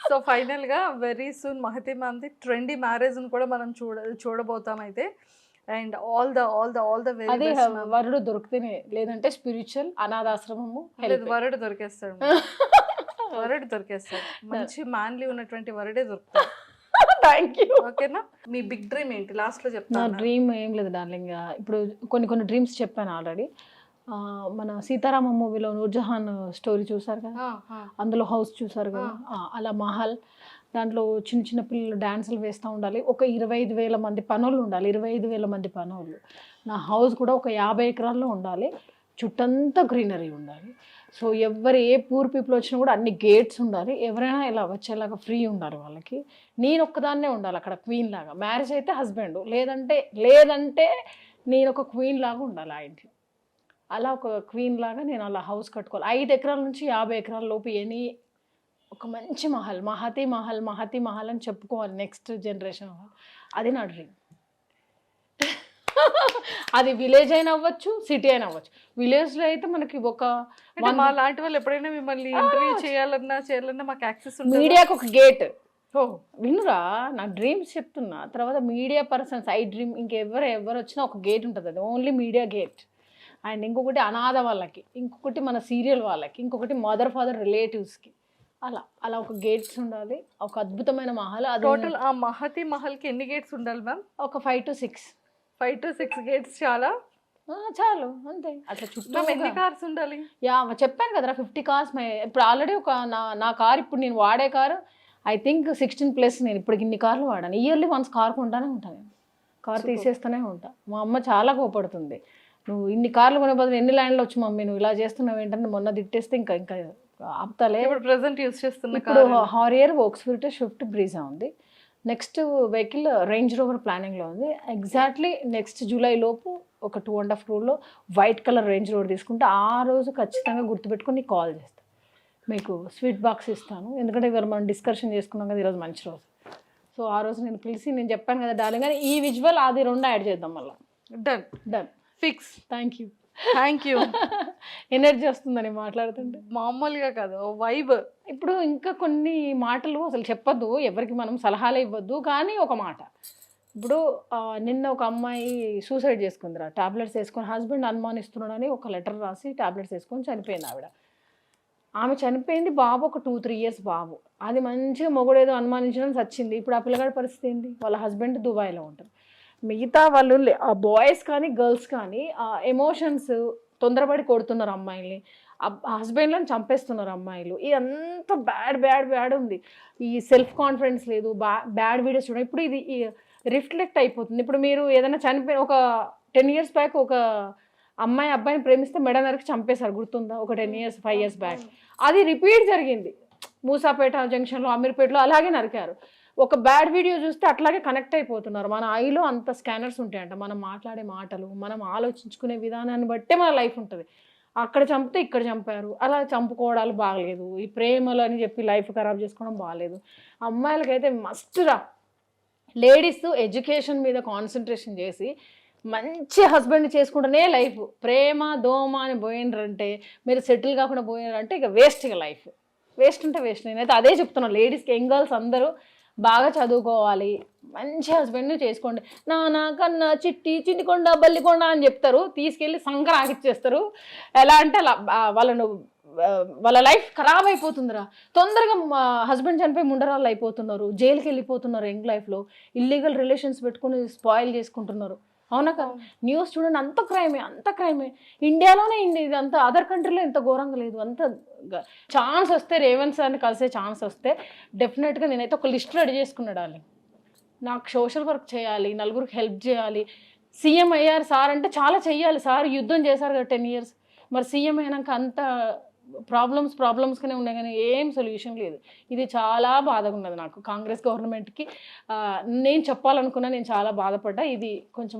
సో ఫైనల్ గా వెరీ సూన్ మహతి మ్యామ్ది ట్రెండీ మ్యారేజ్ కూడా మనం చూడబోతాం అయితే. అండ్ ఆల్ ద వెరీ అది వరుడు దొరికితేనే, లేదంటే స్పిరిచువల్ అనాథాశ్రమము. వరుడు దొరికేస్తాడు, వరుడు దొరికేస్తాడు, మంచి మ్యాన్లీ ఉన్నటువంటి వరుడే దొరుకుతాడు. Thank you. ఓకేనా? మీ బిగ్ డ్రీమ్ ఏంటి లాస్ట్ లో చెప్తాను. నా డ్రీమ్ ఏం లేదు డార్లింగ్, ఇప్పుడు కొన్ని డ్రీమ్స్ చెప్పాను ఆల్రెడీ. మన సీతారామ మూవీలో నూర్జహాన్ స్టోరీ చూసారు కదా, అందులో హౌస్ చూసారు కదా, అలా మహల్, దాంట్లో చిన్న చిన్న పిల్లలు డ్యాన్సులు వేస్తూ ఉండాలి, ఒక 25,000 మంది పనులు ఉండాలి, 25,000 మంది పనులు. నా హౌస్ కూడా ఒక 50 ఎకరాల్లో ఉండాలి, చుట్టంతా గ్రీనరీ ఉండాలి. సో ఏ పూర్ పీపుల్ వచ్చినా కూడా అన్ని గేట్స్ ఉండాలి, ఎవరైనా ఇలా వచ్చేలాగా ఫ్రీ ఉండాలి వాళ్ళకి. నేను ఒక్కదాన్నే ఉండాలి అక్కడ క్వీన్ లాగా. మ్యారేజ్ అయితే హస్బెండ్, లేదంటే నేను ఒక క్వీన్ లాగా ఉండాలి ఆ ఇంట్లో. అలా ఒక క్వీన్ లాగా నేను అలా హౌస్ కట్టుకోవాలి. 5 ఎకరాల నుంచి 50 ఎకరాల లోపు ఒక మంచి మహతి మహల్ అని చెప్పుకోవాలి నెక్స్ట్ జనరేషన్. అది నా డ్రీమ్. అది విలేజ్ అయినా అవ్వచ్చు, సిటీ అయినా అవ్వచ్చు. విలేజ్లో అయితే మనకి మా లాంటి వాళ్ళు ఎప్పుడైనా మిమ్మల్ని ఇంటర్వ్యూ చేయాలన్నా మాకు యాక్సెస్ ఉంది. మీడియాకి ఒక గేట్. వినురా, నా డ్రీమ్స్ చెప్తున్నా. తర్వాత మీడియా పర్సన్స్, ఐ డ్రీమ్, ఇంకెవరు వచ్చినా ఒక గేట్ ఉంటుంది, అది ఓన్లీ మీడియా గేట్. అండ్ ఇంకొకటి అనాథ వాళ్ళకి, ఇంకొకటి మన సీరియల్ వాళ్ళకి, ఇంకొకటి మదర్ ఫాదర్ రిలేటివ్స్కి, అలా ఒక గేట్స్ ఉండాలి. ఒక అద్భుతమైన మహల్. టోటల్ ఆ మహతి మహల్కి ఎన్ని గేట్స్ ఉండాలి మ్యామ్? ఒక 5 to 6 గేట్స్ చాలు అంతే. అట్లా చుట్టూ ఎన్ని కార్స్ ఉండాలి? చెప్పాను కదరా 50 కార్స్. ఇప్పుడు ఆల్రెడీ నా కార్, ఇప్పుడు నేను వాడే కారు ఐ థింక్ 16+. నేను ఇప్పటికి ఇన్ని కార్లు వాడాను. ఇయర్లీ వన్స్ కార్ కొంటానే ఉంటాను, నేను కార్ తీసేస్తూనే ఉంటా. మా అమ్మ చాలా కోపడుతుంది, నువ్వు ఇన్ని కార్లు కొనే బదులు ఎన్ని ల్యాండ్లు వచ్చి మమ్మీ నువ్వు ఇలా చేస్తున్నావు ఏంటంటే, మొన్న తిట్టేస్తే ఇంకా ఆపుతాలే. ఇప్పుడు ప్రెసెంట్ యూస్ చేస్తున్నా ఇప్పుడు హారియర్ వోక్స్ఫీల్డ్ స్విఫ్ట్ బ్రీజా ఉంది. నెక్స్ట్ వెహికల్ రేంజ్ రోవర్ ప్లానింగ్లో ఉంది. ఎగ్జాక్ట్లీ నెక్స్ట్ జూలై లోపు ఒక 2.5 crore white colour range rover తీసుకుంటే, ఆ రోజు ఖచ్చితంగా గుర్తుపెట్టుకుని నీకు కాల్ చేస్తాను, మీకు స్వీట్ బాక్స్ ఇస్తాను. ఎందుకంటే ఇవాళ మనం డిస్కషన్ చేసుకున్నాం కదా, ఈరోజు మంచి రోజు. సో సో ఆ రోజు నేను పిలిచి నేను చెప్పాను కదా డార్లింగ్ అని, ఈ విజువల్ అది 2 యాడ్ చేద్దాం మళ్ళీ. Done done. Fix. Thank you. Thank you. Energy వస్తుందని మాట్లాడుతుంటే. మామూలుగా కాదు, వైబ్. ఇప్పుడు ఇంకా కొన్ని మాటలు అసలు చెప్పొద్దు, ఎవరికి మనం సలహాలు ఇవ్వద్దు, కానీ ఒక మాట. ఇప్పుడు నిన్న ఒక అమ్మాయి సూసైడ్ చేసుకుందిరా, టాబ్లెట్స్ వేసుకొని హస్బెండ్ అనుమానిస్తున్నాడని ఒక లెటర్ రాసి టాబ్లెట్స్ వేసుకొని చనిపోయింది ఆవిడ. ఆమె చనిపోయింది, బాబు ఒక 2-3 ఇయర్స్ బాబు. అది మంచిగా మొగుడేదో అనుమానించడం చచ్చింది. ఇప్పుడు ఆ పిల్లగాడి పరిస్థితి ఏంటి? వాళ్ళ హస్బెండ్ దుబాయ్లో ఉంటారు. మిగతా వాళ్ళు ఆ బాయ్స్ కానీ గర్ల్స్ కానీ ఆ ఎమోషన్స్ తొందరపడి కొడుతున్నారు అమ్మాయిల్ని, హస్బెండ్లను చంపేస్తున్నారు అమ్మాయిలు. ఇదంతా బ్యాడ్ ఉంది. ఈ సెల్ఫ్ కాన్ఫిడెన్స్ లేదు, బ్యాడ్ వీడియోస్ చూడండి. ఇప్పుడు ఇది రిఫ్లెక్ట్ అయిపోతుంది. ఇప్పుడు మీరు ఏదైనా చనిపోయిన ఒక 10 ఇయర్స్ బ్యాక్ ఒక అమ్మాయి అబ్బాయిని ప్రేమిస్తే మెడ నరికి చంపేశారు, గుర్తుందా? ఒక 10 ఇయర్స్ 5 ఇయర్స్ బ్యాక్ అది రిపీట్ జరిగింది. మూసాపేట జంక్షన్లో, అమీర్పేటలో అలాగే నరికారు. ఒక బ్యాడ్ వీడియో చూస్తే అట్లాగే కనెక్ట్ అయిపోతున్నారు. మన ఐలో అంత స్కానర్స్ ఉంటాయంట. మనం మాట్లాడే మాటలు, మనం ఆలోచించుకునే విధానాన్ని బట్టే మన లైఫ్ ఉంటుంది. అక్కడ చంపితే ఇక్కడ చంపారు, అలా చంపుకోవడాలు బాగలేదు. ఈ ప్రేమలు అని చెప్పి లైఫ్ ఖరాబ్ చేసుకోవడం బాగలేదు. అమ్మాయిలకైతే మస్ట్రా లేడీస్ ఎడ్యుకేషన్ మీద కాన్సన్ట్రేషన్ చేసి మంచి హస్బెండ్ చేసుకుంటేనే లైఫ్. ప్రేమ దోమ అని పోయినరంటే, మీరు సెటిల్ కాకుండా పోయినారంటే ఇక వేస్ట్. ఇక లైఫ్ వేస్ట్ అంటే వేస్ట్. నేనైతే అదే చెప్తున్నాను లేడీస్కి, యంగ్ గర్ల్స్ అందరూ బాగా చదువుకోవాలి, మంచి హస్బెండ్ని చేసుకోండి. నానా కన్నా చిట్టికొండ బల్లికొండ అని చెప్తారు, తీసుకెళ్ళి సంకర ఆగిచ్చేస్తారు. ఎలా అంటే అలా వాళ్ళ లైఫ్ ఖరాబ్ అయిపోతుందిరా. తొందరగా హస్బెండ్ చనిపోయి ముండరాళ్ళు అయిపోతున్నారు, జైలుకి వెళ్ళిపోతున్నారు, యంగ్ లైఫ్లో ఇల్లీగల్ రిలేషన్స్ పెట్టుకుని స్పాయిల్ చేసుకుంటున్నారు. అవునా కదా? న్యూస్ చూడండి, అంత క్రైమే. ఇండియాలోనే ఇదంతా, అదర్ కంట్రీలో ఇంత ఘోరంగా లేదు. అంత ఛాన్స్ వస్తే, రేవంత్ సార్ని కలిసే ఛాన్స్ వస్తే డెఫినెట్గా నేనైతే ఒక లిస్ట్ రెడీ చేసుకున్నాడు. నాకు సోషల్ వర్క్ చేయాలి, నలుగురికి హెల్ప్ చేయాలి. సీఎం అయ్యారు సార్ అంటే చాలా చెయ్యాలి. సార్ యుద్ధం చేశారు కదా 10 ఇయర్స్. మరి సీఎం అయినాక అంత ప్రాబ్లమ్స్గానే ఉన్నాయి కానీ ఏం సొల్యూషన్ లేదు. ఇది చాలా బాధగా ఉన్నది నాకు. కాంగ్రెస్ గవర్నమెంట్కి నేను చెప్పాలనుకున్నా, నేను చాలా బాధపడ్డా. ఇది కొంచెం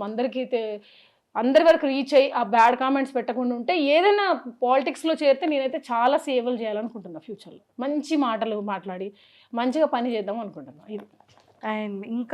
అందరి వరకు రీచ్ అయ్యి ఆ బ్యాడ్ కామెంట్స్ పెట్టకుండా ఉంటే, ఏదైనా పాలిటిక్స్లో చేరితే నేనైతే చాలా సేవలు చేయాలనుకుంటున్నా. ఫ్యూచర్లో మంచి మాటలు మాట్లాడి మంచిగా పని చేద్దాం అనుకుంటున్నా. ఇది. అండ్ ఇంకా